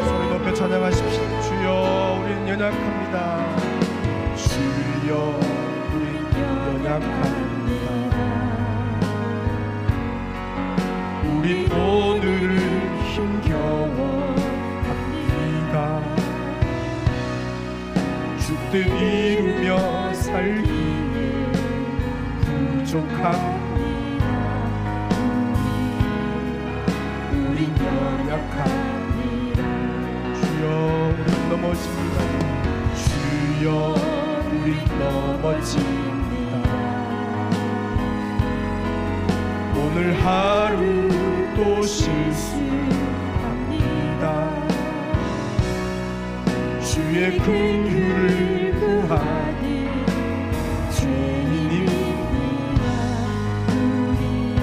소리 높여 찬양하십시오. 주여 우린 연약합니다. 주여 우린 연약합니다. 우린 오늘을 힘겨워합니다. 주 뜻 이루며 살기에 부족합니다. 주여 우린 넘어집니다. 주여 우린 넘어집니다. 오늘 하루 또 실수합니다. 주의 긍휼을 구하니 죄인입니다.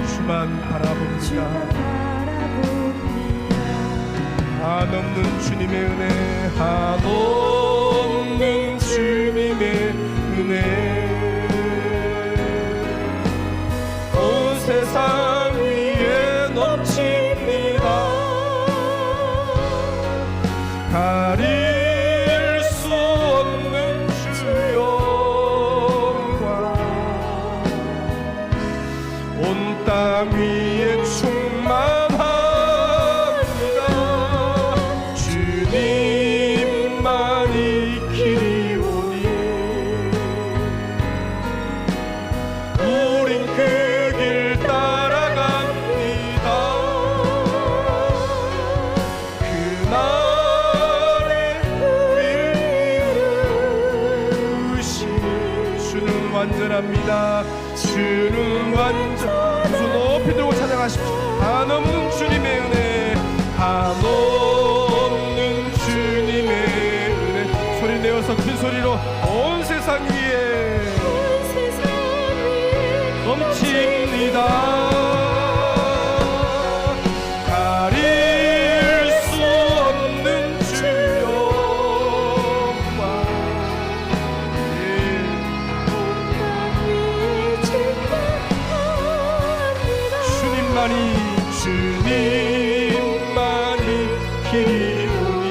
주만 바라봅니다. 한없는 주님의 은혜, 한없는 주님의 은혜, 온 세상 위에 넘칩니다. 가릴 수 없는 주 영광, 온 땅 위에 충만합니다. 그날의 완전합니다. 주는 완전. 두 손 높이 들고 찬양하십시오. 한없는 주님의 은혜, 한없는 주님의 은혜. 소리 내어서 큰 소리로 온 세상 위에 넘칩니다. 주님만이 길이오니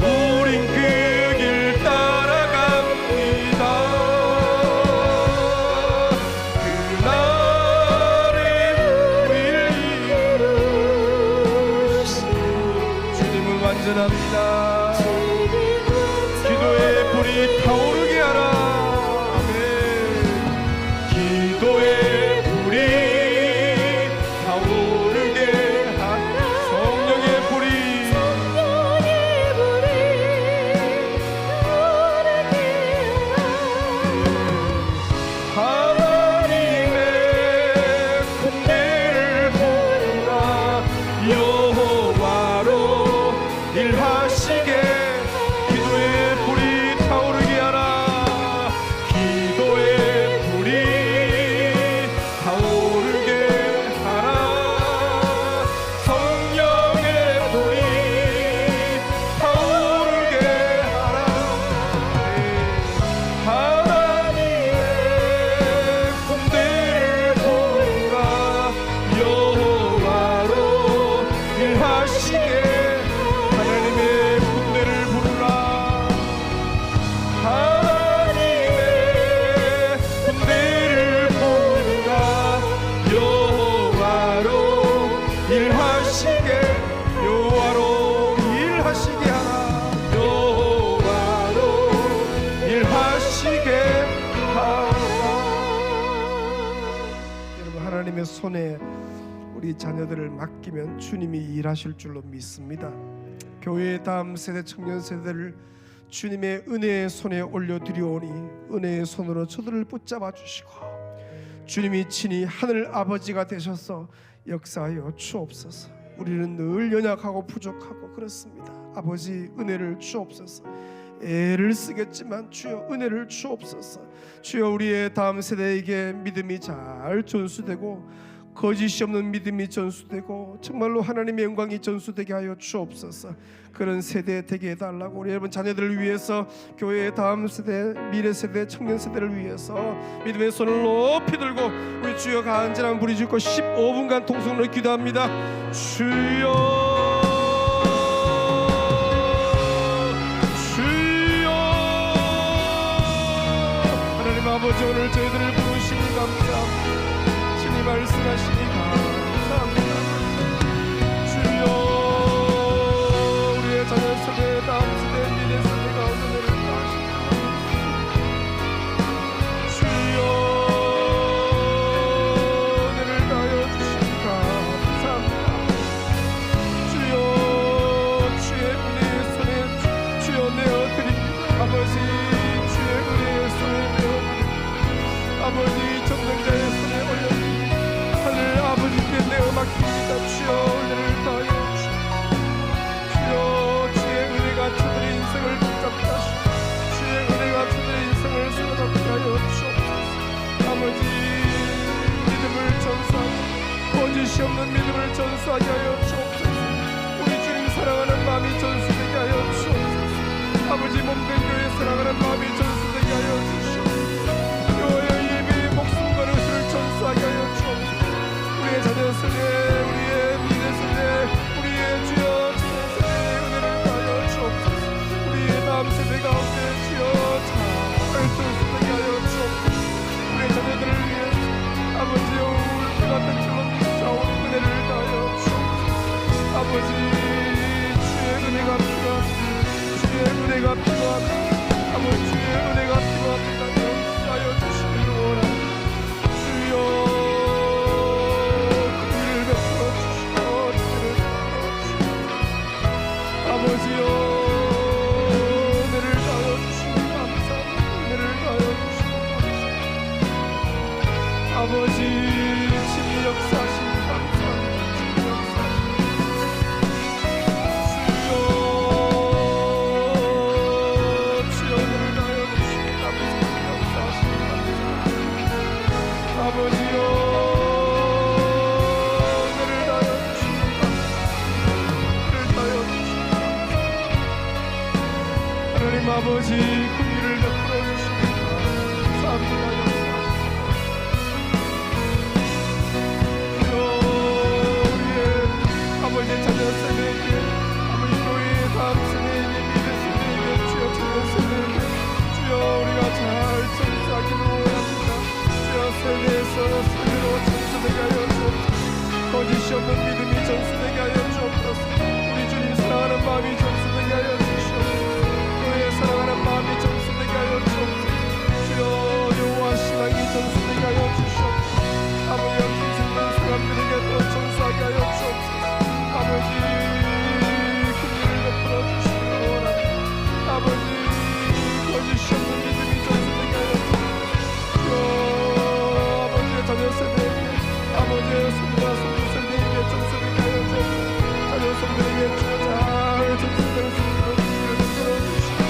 우린 그 길 따라갑니다. 그날에 우리를 이루신 주님은 완전합니다. 기도의 불이 타오르게 하라. 기도의 하나님의 손에 우리 자녀들을 맡기면 주님이 일하실 줄로 믿습니다. 교회의 다음 세대 청년 세대를 주님의 은혜의 손에 올려드리오니 은혜의 손으로 저들을 붙잡아 주시고 주님이 친히 하늘 아버지가 되셔서 역사하여 주옵소서. 우리는 늘 연약하고 부족하고 그렇습니다. 아버지 은혜를 주옵소서. 애를 쓰겠지만 주여 은혜를 주옵소서. 주여 우리의 다음 세대에게 믿음이 잘 전수되고 거짓이 없는 믿음이 전수되고 정말로 하나님의 영광이 전수되게 하여 주옵소서. 그런 세대 되게 해달라고 우리 여러분 자녀들을 위해서 교회의 다음 세대 미래 세대 청년 세대를 위해서 믿음의 손을 높이 들고 우리 주여 간절한 부르짖고 15분간 통성으로 기도합니다. 주여 아버지 오늘 저희들을 부르시니 감사합니다. 주님 말씀하시니 감사합니다. 주여 우리의 자녀 세대 다음 세대 미래 세대 가운데 은혜를 다하시옵소서. 주여 은혜를 다하여 주시니 감사합니다. 주여 주의 은혜의 손에 주여 내어드립니다. 아버지 주의 은혜의 손에 아버지 전능자의 손에 올려드립니다. 하늘 아버지께 내어 맡깁니다. 주여 은혜를 다하여 주시옵소서. 주여 주의 은혜가 저들의 인생을 붙잡게 하시고 주의 은혜가 저들의 인생을 세워잡게 하여 주옵소서. 아버지 믿음을 전수하고 거짓이 없는 믿음을 전수하게 하여 주옵소서. 우리 주님 사랑하는 마음이 전수되게 하여 주옵소서. 아버지 몸된 교회 사랑하는 마음이 전수되게 하여 주시옵소서. 전수하게 하여 주옵소서. 우리의 자녀 세대 우리의 미래 세대 우리의 주여 청년 세대의 은혜를 다하여 주옵소서. 우리의 다음 세대 가운데 주여 잘 전수되게 하여 주옵소서. 우리의 자녀들을 위해 아버지여 울것 같은 주로 미쳐온 은혜를 다하여 주옵소서. 아버지 친히 역사하시니 감사합니다. 친히 역사하시니 주여 은혜를 다하여 주시니 역사하시니 감사합니다. 아버지여 아버지 긍휼을 베풀어 주시옵소서. 감사합니다. 주여 우리의 아버지 자녀 세대에게 아버지 교회의 다음 세대에게 미래 세대에게 주여 자녀 세대에게 주여 우리가 잘 전수하기를 원합니다. 주여 세대에서 세대로 전수되게 하여 주옵소서. 거짓이 없는 믿음이 전수되게 하여 주옵소서. 우리 주님 사랑하는 마음이 전수되게 하여 주시옵소서. 사랑하는 마음이 전수되게 하여 주옵소서. 주여 여호와 신앙이 전수되게 하여 주시옵소서. 아버지 힘쓰는 사람들에게 또 전수하게 하여 주옵소서. 아버지 긍휼을 베풀어 주시기 원합니다. 아버지 거짓이 없는 믿음이 전수되게 하여 주옵소서. 주여 아버지의 자녀 세대에게 아버지의 손자 손주 세대에게 전수되게 하여 주옵소서. 자녀 손들에게 주여 잘 전수될 수 있도록 긍휼을 베풀어 주시기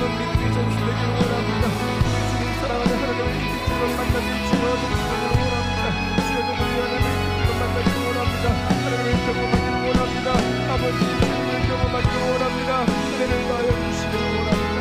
모든 믿음이 전수되기를 원합니다. 주님 사랑하는 하나님의 이 빛을 만나기 주여 전수되기를 원합니다. 주여 저들이 하나님의 빛을 만나기를 원합니다. 하나님의 경험하기를 원합니다. 아버지 주님을 경험하기를 원합니다. 은혜를 더하여 주시기를 원합니다.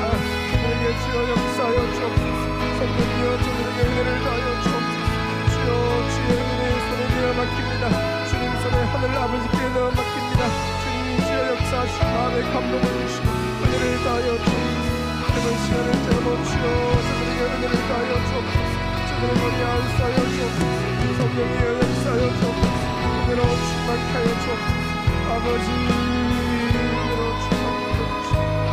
저들에게 주여 역사하여 주옵소서. 성령이여 저들에게 은혜를 더하여 주옵소서. 주여 주의 은혜의 손에 내어 맡깁니다. 주님 손에 하늘 아버지께 내어 맡깁니다. 주님이 주여 역사하신 마음의 감동을 주시고 은혜를 더하여 주옵소서. 이번 시간을 채워놓으시오. 저들에게 은혜를 더하여 주옵소서. 저들의 머리 안수하여 주옵소서. 성령이여 역사하여 주옵소서. 은혜로 충만케 하여 주옵소서. 아버지 은혜로 충만케 하여 주옵소서.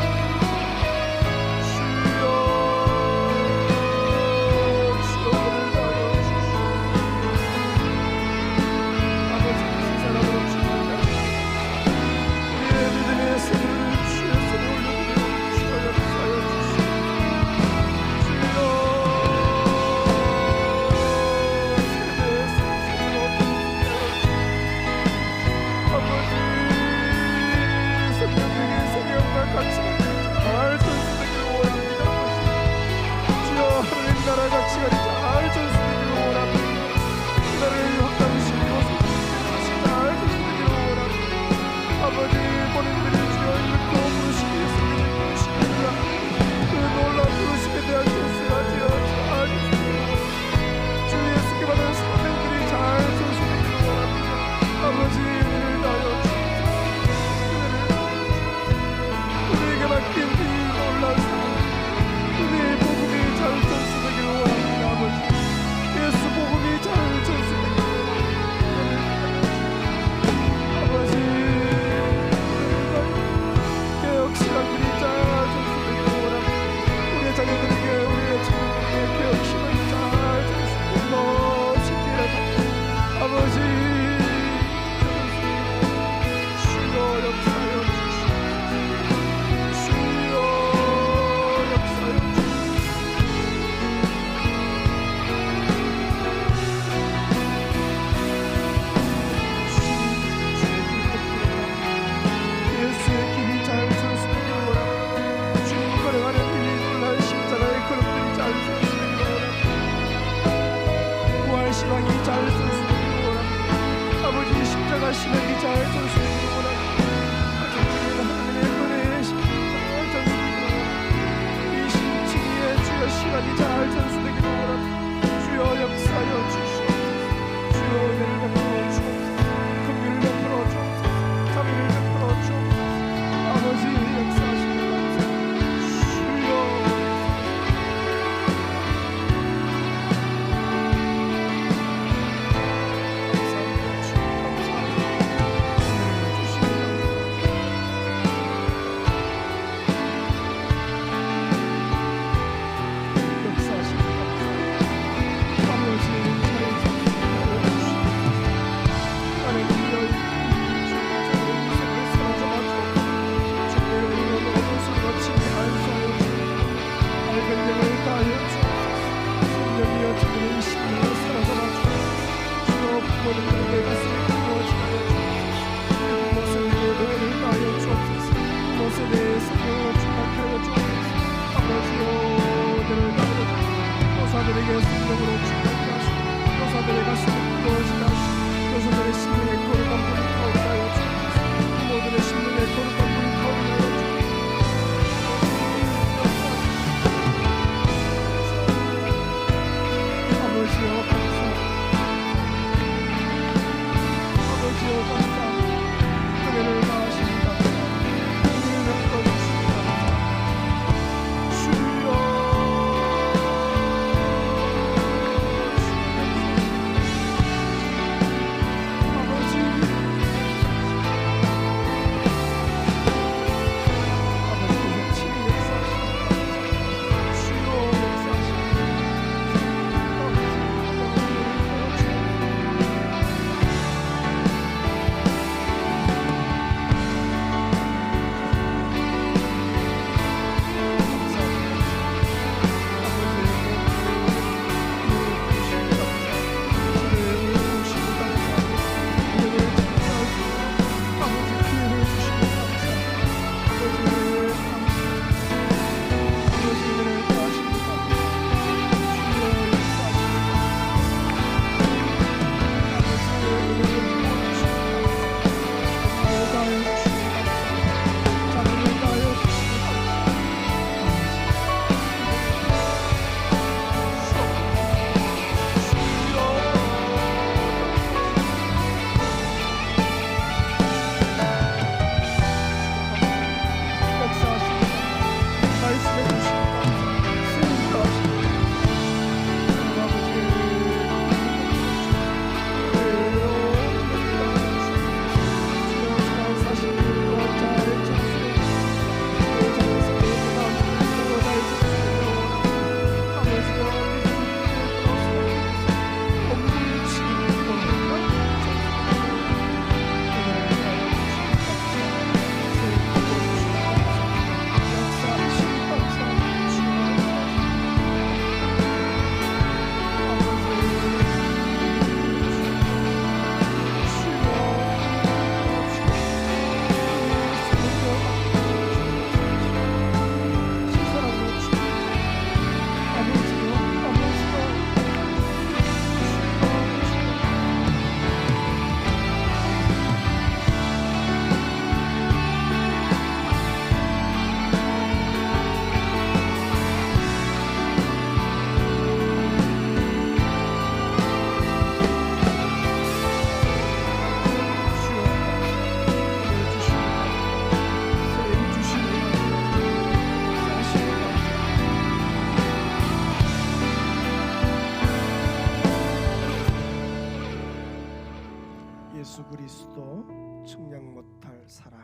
그리스도 측량 못할 사랑.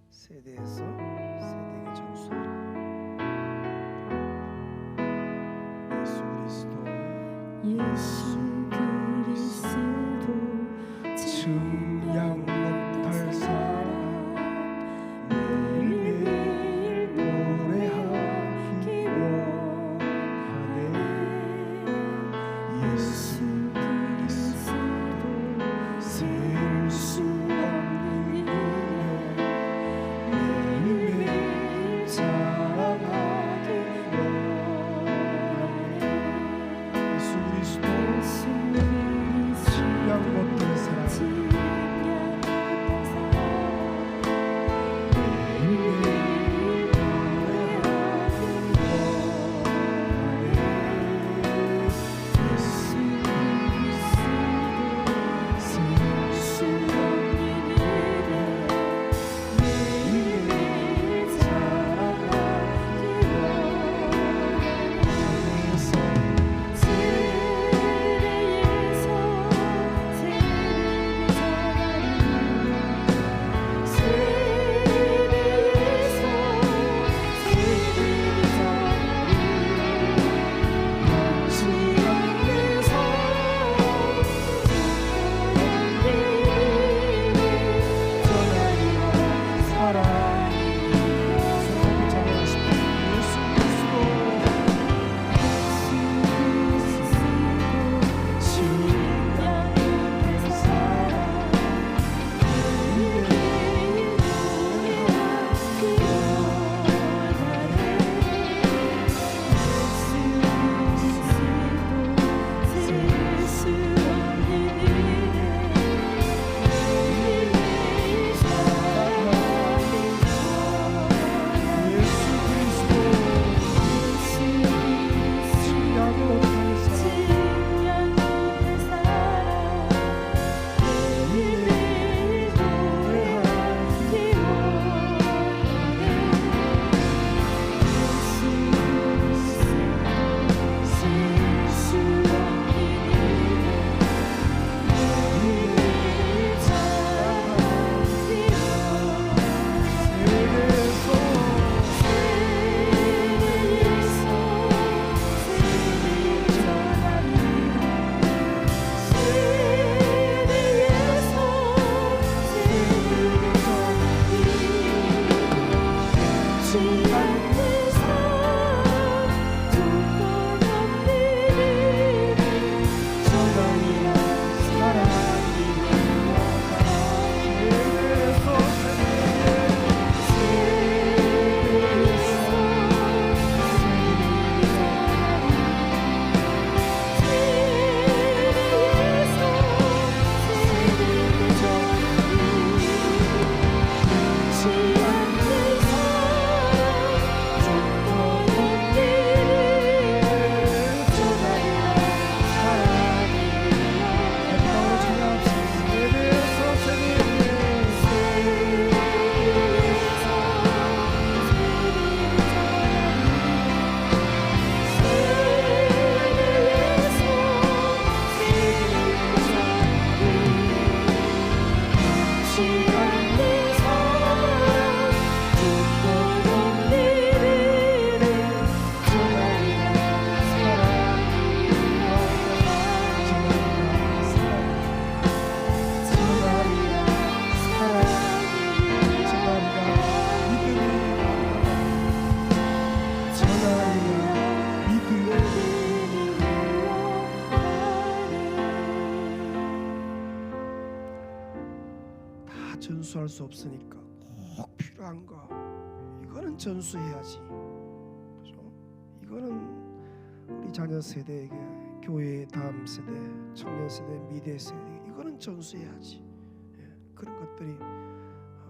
세대에서 세대에게 전수하라. 예수 그리스도 측량 못할 사랑. 매일매일 노래하기 원하네. 예수 그리스도 셀 수 없는 은혜. 매일매일 사랑하기 원하네. 예수 그리스도 측량 못할 사랑. 전수할 수 없으니까 꼭 필요한 거 이거는 전수해야지. 그죠? 이거는 우리 자녀 세대에게, 교회의 다음 세대, 청년 세대, 미래 세대 이거는 전수해야지. 예, 그런 것들이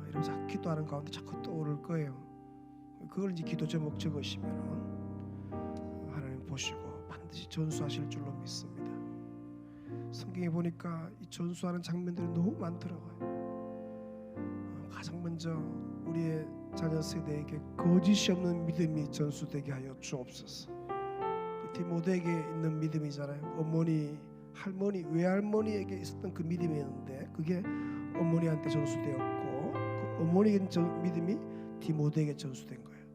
이런 자꾸 기도하는 가운데 자꾸 떠오를 거예요. 그걸 이제 기도 제목 적으시면 하나님 보시고 반드시 전수하실 줄로 믿습니다. 성경에 보니까 이 전수하는 장면들이 너무 많더라고요. 가장 먼저 우리의 자녀 세대에게 거짓이 없는 믿음이 전수되게 하여 주옵소서. 그 디모데에게 있는 믿음이잖아요. 어머니 할머니 외할머니에게 있었던 그 믿음이었는데 그게 어머니한테 전수되었고 그 어머니에게 믿음이 디모데에게 전수된 거예요.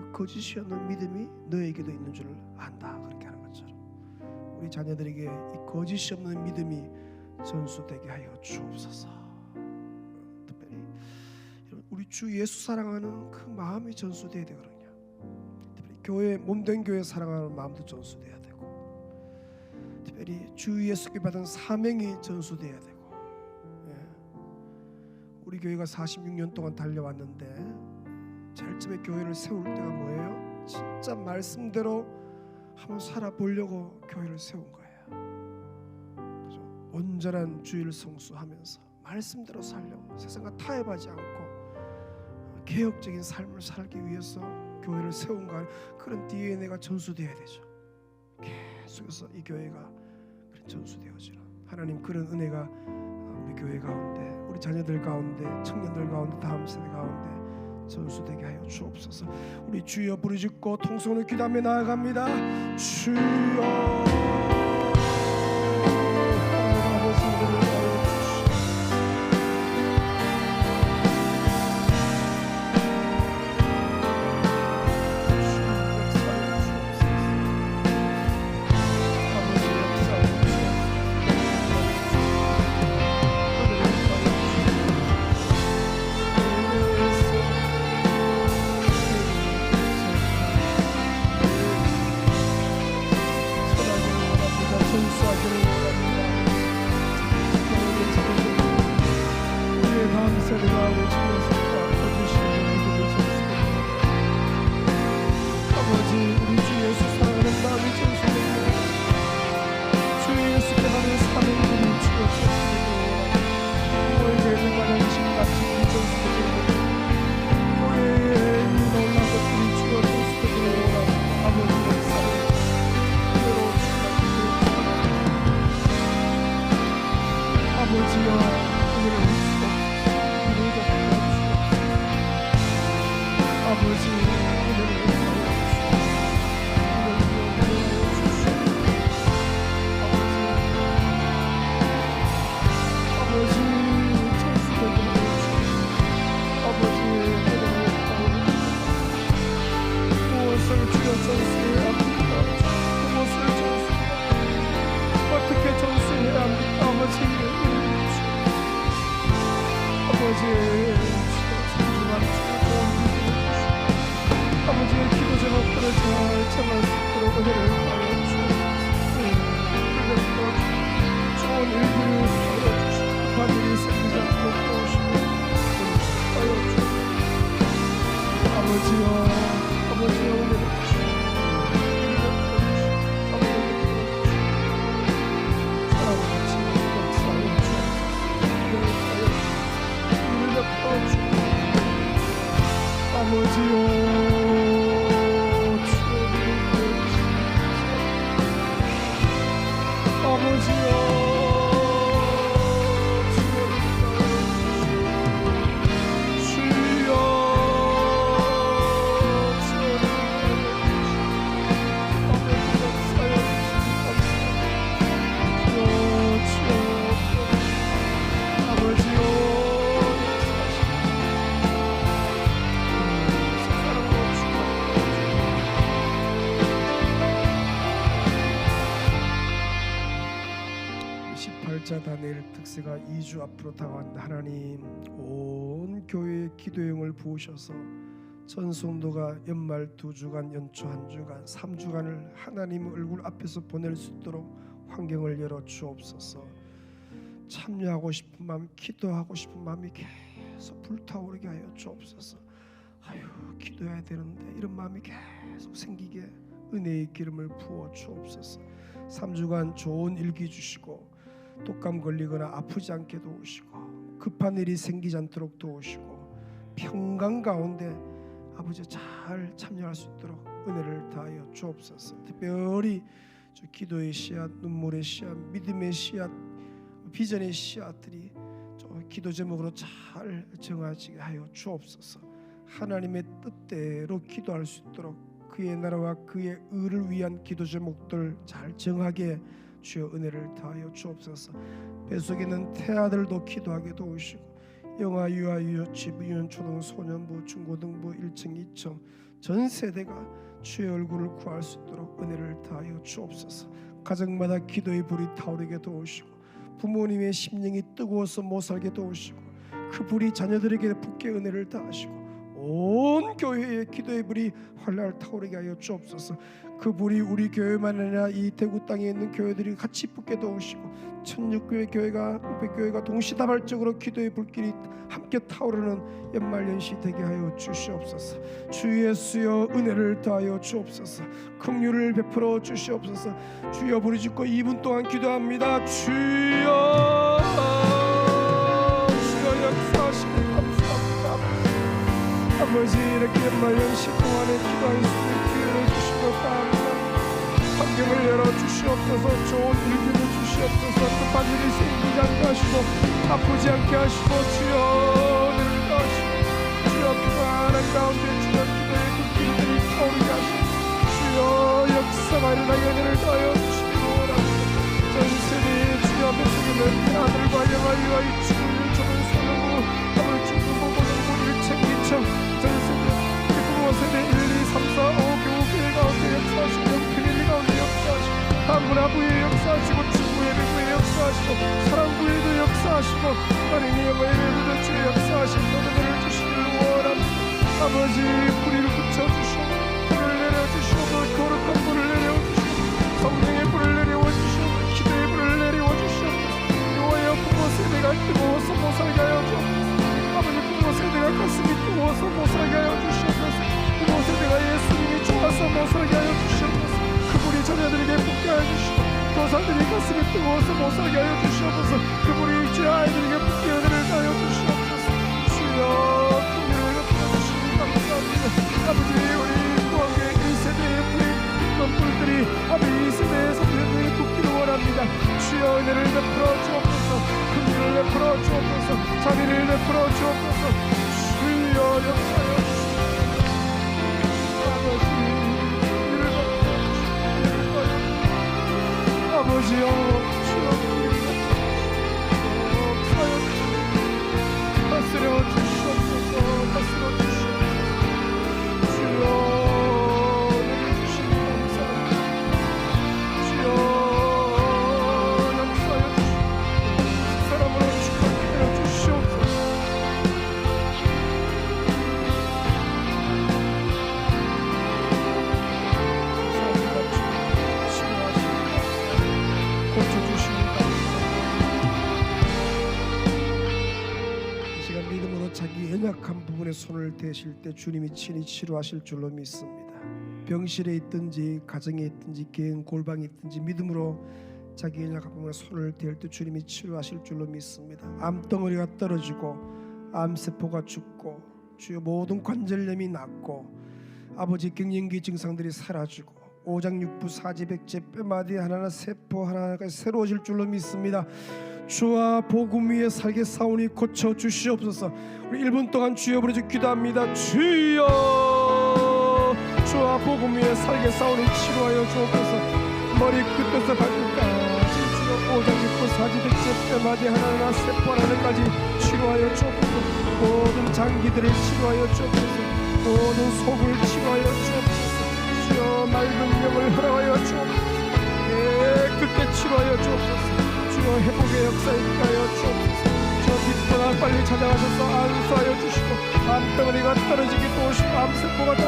그 거짓이 없는 믿음이 너에게도 있는 줄 안다. 그렇게 하는 것처럼 우리 자녀들에게 이 거짓이 없는 믿음이 전수되게 하여 주옵소서. 특별히 우리 주 예수 사랑하는 그 마음이 전수돼야 되거든요. 특별히 교회 몸된 교회 사랑하는 마음도 전수돼야 되고 특별히 주 예수께 받은 사명이 전수돼야 되고 우리 교회가 46년 동안 달려왔는데 제일 처음에 교회를 세울 때가 뭐예요? 진짜 말씀대로 한번 살아보려고 교회를 세운 거예요. 그죠? 온전한 주일 성수하면서 말씀대로 살려고 세상과 타협하지 않고 개혁적인 삶을 살기 위해서 교회를 세운 거 그런 DNA가 전수되어야 되죠. 계속해서 이 교회가 전수되어지는 하나님 그런 은혜가 우리 교회 가운데 우리 자녀들 가운데 청년들 가운데 다음 세대 가운데 전수되게 하여 주옵소서. 우리 주여 부르짖고 통성으로 기도하며 나아갑니다. 주여 아버지의 기도 제목들을 잘 참을 수 있도록 은혜를 하여 주옵소서. 좋은 일들을 하여 주시고 급한 일이 생기지 않도록 도우시고 하여 주옵소서. 아버지여 은혜를 주시고 사랑같이 역사하여 주옵소서. 아버지여 다니엘 특세가 2주 앞으로 다가왔는데 하나님 온 교회의 기도형을 부으셔서 전성도가 연말 2주간 연초 1주간 3주간을 하나님 얼굴 앞에서 보낼 수 있도록 환경을 열어 주옵소서. 참여하고 싶은 마음 기도하고 싶은 마음이 계속 불타오르게 하여 주옵소서. 기도해야 되는데 이런 마음이 계속 생기게 은혜의 기름을 부어 주옵소서. 3주간 좋은 일기 주시고 독감 걸리거나 아프지 않게 도우시고 급한 일이 생기지 않도록 도우시고 평강 가운데 아버지 잘 참여할 수 있도록 은혜를 다하여 주옵소서. 특별히 저 기도의 씨앗, 눈물의 씨앗, 믿음의 씨앗, 비전의 씨앗들이 저 기도 제목으로 잘 정하지게 하여 주옵소서. 하나님의 뜻대로 기도할 수 있도록 그의 나라와 그의 의를 위한 기도 제목들 잘 정하게 주여 은혜를 다하여 주옵소서. 뱃속에 있는 태아들도 기도하게 도우시고 영아, 유아, 유幼稚, 유년, 초등, 소년부, 중고등부 1층, 2층 전 세대가 주의 얼굴을 구할 수 있도록 은혜를 다하여 주옵소서. 가정마다 기도의 불이 타오르게 도우시고 부모님의 심령이 뜨거워서 못 살게 도우시고 그 불이 자녀들에게 붙게 은혜를 다하시고 온 교회의 기도의 불이 활활 타오르게 하여 주옵소서. 그 불이 우리 교회만 아니라 이 대구 땅에 있는 교회들이 같이 붙게 도우시고 천육교회 교회가 우백교회가 동시다발적으로 기도의 불길이 함께 타오르는 연말연시 되게 하여 주시옵소서. 주 예수여 은혜를 더하여 주옵소서. 긍휼을 베풀어 주시옵소서. 주여 부르짖고 2분 동안 기도합니다. 주여 역사하시고 감사합니다. 아버지 이렇게 연말연시 동안에 기도할 수 있는 기회를 주시고 감사합니다. 환경을 열어주시옵소서. 좋은 일들을 주시옵소서. 급한 일이 생기지 않게 하시고 아프지 않게 하시고 주여 은혜를 더하시고 주여 평안한 가운데 주여 기도의 불길들이 타오르게 하시고 주여 역사가 일어나게 은혜를 더하여 주시기 원합니다. 전 세대의 주여 뱃속에 있는 아들과 영아, 유아, 유치부, 유초등, 소년부, 더블 중등부, 고등부 1층, 2층 전 세대 부모 세대 1, 2, 3, 4, 5 교회 가운데 역사하시고 영필 가운데 역사하시고 한문화부에 역사하시고 중부에 백부에 역사하시고 사랑부에도 역사하시고 하나님의 영화에도 주의 역사하신 은혜를 주시길 원합니다. 아버지 뿌리를 붙여주시고 불을 내려주시고 거룩한 불을 내려주시고 성령의 불을 내려주시고 기도의 불을 내려주시고 여호와여 부모 세대가 뜨거워서 못살게 하여 주옵소서. 아버지 부모 세대가 가슴이 뜨거워서 못살게 하여 주시옵소서. 부모 세대가 예수님이 좋아서 못살게 하여 주시옵소서. 그 불이 자녀들에게 붙게 하여 주시고 교사들이 가슴이 뜨거워서 못살게 하여 주시옵소서. 그 불이 제 아이들에게 붙게 은혜를 하여 주시옵소서. 주여 은혜를 베풀어주시니 감사합니다. 아버지 우리 구원교회 1세대의 불이 불들이 아버지 2세대의 성도들이 붙기를 원합니다. 주여 은혜를 베풀어 주옵소서. 긍휼을 베풀어 주옵소서. 자비를 베풀어 주옵소서. 주여 역사여 주시옵소서. 아버지 은혜를 베풀어 주시옵소서. 아버지여 주여 역사여 주시옵소서. 다스려 주시옵소서. 다스려 주시옵소서. 주여 연약한 부분에 손을 대실 때 주님이 친히 치료하실 줄로 믿습니다. 병실에 있든지 가정에 있든지 개인 골방에 있든지 믿음으로 자기 연약한 부분에 손을 댈 때 주님이 치료하실 줄로 믿습니다. 암덩어리가 떨어지고 암세포가 죽고 주요 모든 관절염이 낫고 아버지 갱년기 증상들이 사라지고 오장육부 사지백제 뼈마디 하나하나 세포 하나하나가 새로워질 줄로 믿습니다. 주와 복음 위에 살게 사오니 고쳐 주시옵소서. 우리 1분 동안 주여 부르짖 기도합니다. 주여 주와 복음 위에 살게 사오니 치료하여 주옵소서. 머리 끝에서 발끝까지 주여 오장육부 사지백제 뼈마디 하나하나 세포 하나하나까지 치료하여 주옵소서. 모든 장기들을 치료하여 주옵소서. 모든 속을 치료하여 주옵소서. 주여 맑은 영을 허락하여 주옵소서. 깨끗게 치료하여 주옵소서. 주여 회복의 역사에 있게 하여 주옵소서. 저 기쁘나 빨리 찾아가셔서 안수하여 주시고 암덩어리가 떨어지게 도우시고 암세포가 다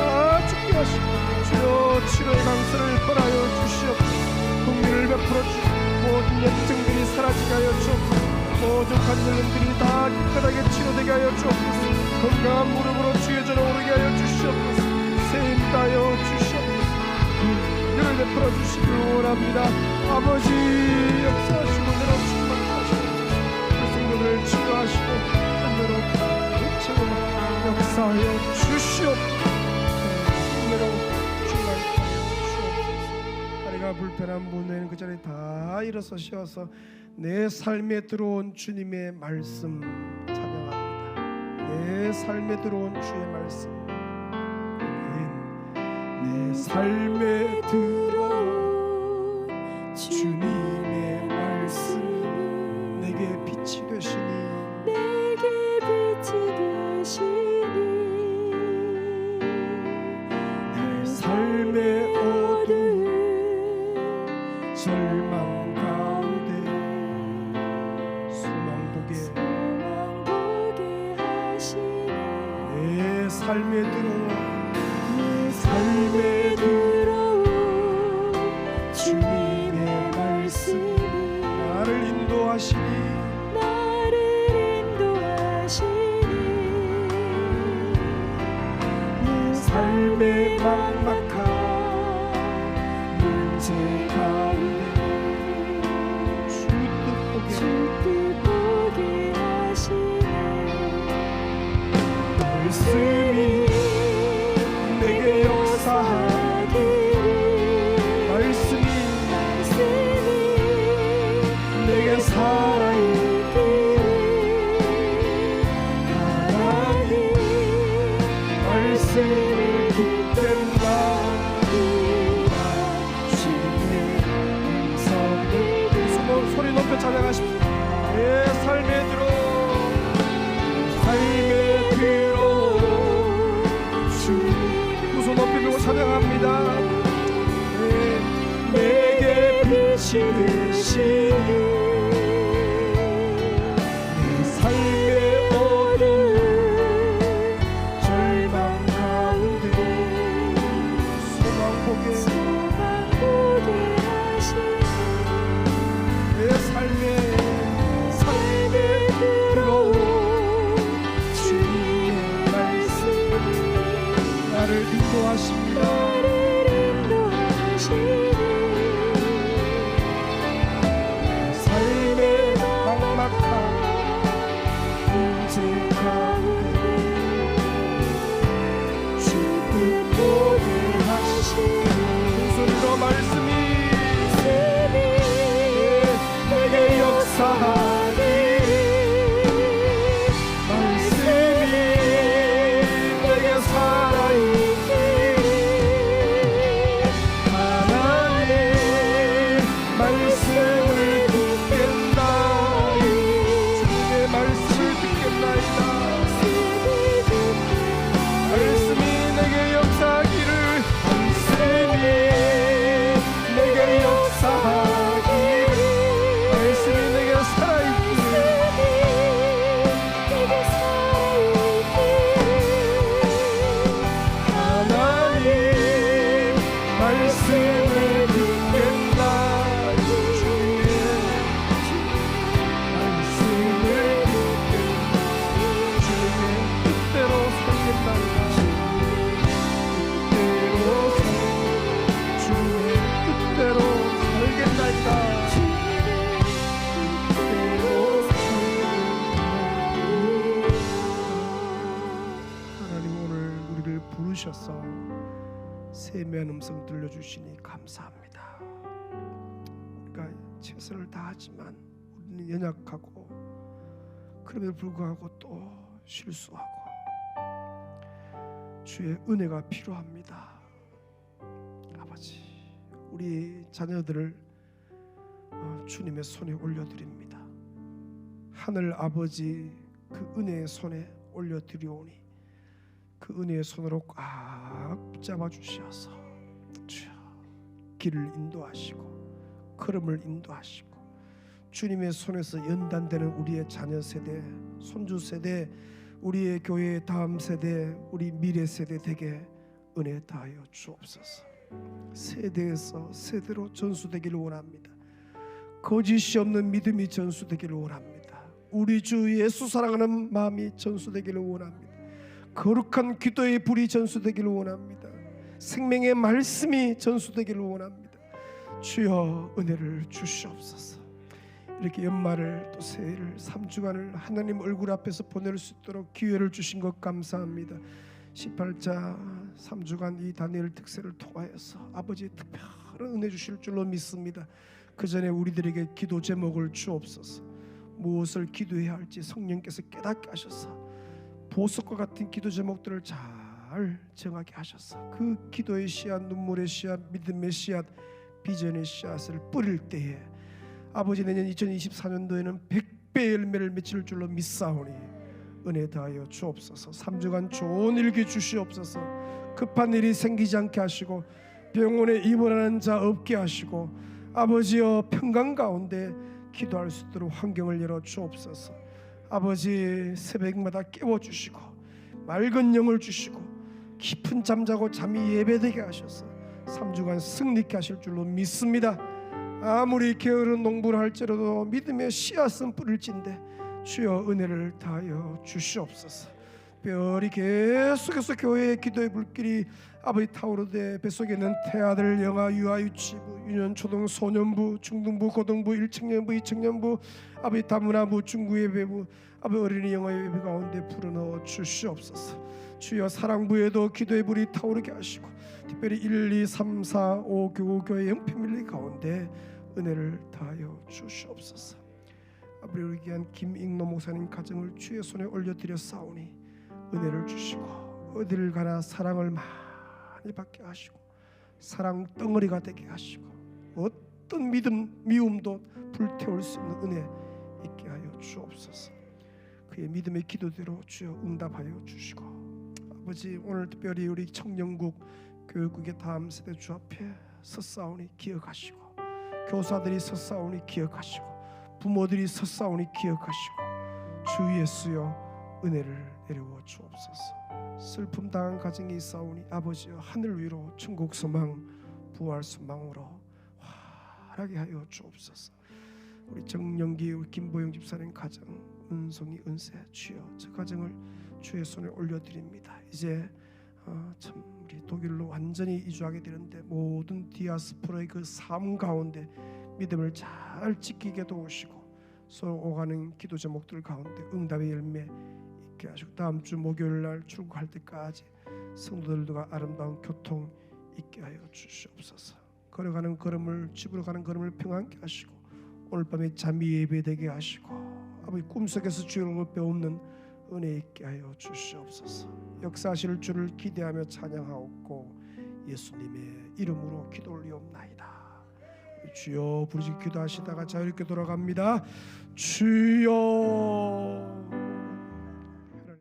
죽게 하시고 주여 치료의 강수를 벌하여 주시옵소서. 긍휼을 베풀어 주시고 모든 염증들이 사라지게 하여 주옵소서. 모든 관절염들이 다 깨끗하게 치료되게 하여 주옵소서. 건강한 무릎으로 주의 전에 오르게 하여 주시옵소서. 세임 다하여 주시옵소서. 긍휼을 베풀어 주시길 원합니다. 아버지 역사하시고 은혜로 충만하시고 백성들을 치료하시고 은혜로 최고로 역사하여 주시옵소서. 은혜로 충만하여 주시옵소서. 다리가 불편한 분은 그 자리에 다 일어서셔서 내 삶에 들어온 주님의 말씀 찬양합니다. 내 삶에 들어온 주의 말씀. 내 삶에 들어온 주님의 삶의 어두운 절망 가운데 소망 보게 하시네. 내 삶에 들어온 내 삶에 들어온 주님의 말씀이 나를 인도하시니 삶의 막막한 문제 가운데 주 뜻 보게 하시네. 말씀이 내게 역사하기를 말씀이 내게 살아있기를 하나님 말씀이 소리 높여 찬양하십시오. 내 삶에 들어 주님 두 손 높이 들고 찬양합니다. 내게 빛이 되시니 내 삶의 어두운 절망 가운데 소망 보게 내 삶에 들어온 주님의 말씀 나를 인도하십니다. 삶의 막막한 문제 가운데 주 뜻 보게 하시니 두 손으로 말씀이 내게 역사하니 말씀이 내게 살아있기를 하나님 말씀을 듣겠나이다. 주님의 말씀을 듣겠나이다. 말씀이 내게 역사하기를 말씀이 내게 역사하기를 말씀이 내게 살아있기를 하나님 말씀을 듣겠나이다. 주님의 말씀을 듣겠나이다. 주님의 뜻대로 살겠나이다. 주님의 뜻대로 살겠나이다. 하나님 오늘 우리를 부르셔서 세미한 음성 들려주시니 감사합니다. 우리가 최선을 다하지만 우리는 연약하고 그럼에도 불구하고 또 실수하고 주의 은혜가 필요합니다. 아버지 우리 자녀들을 주님의 손에 올려드립니다. 하늘 아버지 그 은혜의 손에 올려드리오니 그 은혜의 손으로 꽉 붙잡아 주셔서 주여 길을 인도하시고 걸음을 인도하시고 주님의 손에서 연단되는 우리의 자녀 세대, 손주 세대, 우리의 교회의 다음 세대, 우리 미래 세대 되게 은혜 다하여 주옵소서. 세대에서 세대로 전수되기를 원합니다. 거짓이 없는 믿음이 전수되기를 원합니다. 우리 주 예수 사랑하는 마음이 전수되기를 원합니다. 거룩한 기도의 불이 전수되기를 원합니다. 생명의 말씀이 전수되기를 원합니다. 주여 은혜를 주시옵소서. 이렇게 연말을 또 새해를 3주간을 하나님 얼굴 앞에서 보낼 수 있도록 기회를 주신 것 감사합니다. 18자 3주간 이 다니엘 특세를 통하여서 아버지의 특별한 은혜 주실 줄로 믿습니다. 그 전에 우리들에게 기도 제목을 주옵소서. 무엇을 기도해야 할지 성령께서 깨닫게 하셔서 보석과 같은 기도 제목들을 잘 정하게 하셔서 그 기도의 씨앗, 눈물의 씨앗, 믿음의 씨앗, 비전의 씨앗을 뿌릴 때에 아버지 내년 2024년도에는 100배의 열매를 맺힐 줄로 믿사오니 은혜 다하여 주옵소서. 3주간 좋은 일기 주시옵소서. 급한 일이 생기지 않게 하시고 병원에 입원하는 자 없게 하시고 아버지여 평강 가운데 기도할 수 있도록 환경을 열어 주옵소서. 아버지 새벽마다 깨워주시고 맑은 영을 주시고 깊은 잠자고 잠이 예배되게 하셔서 3주간 승리케 하실 줄로 믿습니다. 아무리 게으른 농부를 할지라도 믿음의 씨앗은 뿌릴진데 주여 은혜를 다하여 주시옵소서. 별이 계속해서 교회의 기도의 불길이 아버지 타오르되 뱃속에 있는 태아들 영아 유아 유치부 유년 초등 소년부 중등부 고등부 1청년부 2청년부 아버지 다문화부 중구 예배부 아버지 어린이 영어 예배 가운데 불어넣어 주시옵소서. 주여 사랑부에도 기도의 불이 타오르게 하시고 특별히 1, 2, 3, 4, 5 교회 영패밀리 가운데 은혜를 다하여 주시옵소서. 아버지 우리 귀한 김익노 목사님 가정을 주의 손에 올려드려 싸우니 은혜를 주시고 어디를 가나 사랑을 많이 받게 하시고 사랑 덩어리가 되게 하시고 어떤 미움도 불태울 수 있는 은혜 있게 하여 주옵소서. 그의 믿음의 기도대로 주여 응답하여 주시고 아버지 오늘 특별히 우리 청년국 교육국의 다음 세대 주 앞에 섰사오니 기억하시고 교사들이 섰사오니 기억하시고 부모들이 섰사오니 기억하시고 주 예수여 은혜를 내려워 주옵소서. 슬픔 당한 가정이 있사오니 아버지여 하늘 위로 천국 소망 부활 소망으로 환하게 하여 주옵소서. 우리 정영기 우리 김보영 집사님 가정 은송이 은세 주여 저 가정을 주의 손에 올려드립니다. 이제 참 우리 독일로 완전히 이주하게 되는데 모든 디아스포라의 그 삶 가운데 믿음을 잘 지키게 도우시고 서로 오가는 기도 제목들 가운데 응답의 열매 있게 하시고 다음 주 목요일 날 출국할 때까지 성도들과 아름다운 교통 있게 하여 주시옵소서. 걸어가는 걸음을 집으로 가는 걸음을 평안케 하시고 오늘 밤에 잠이 예배되게 하시고 아버지 꿈속에서 주의 이름을 빼옵는 은혜 있게 하여 주시옵소서. 역사하실 줄을 기대하며 찬양하옵고 예수님의 이름으로 기도 올리옵나이다. 주여 부르짖 기도하시다가 자유롭게 돌아갑니다. 주여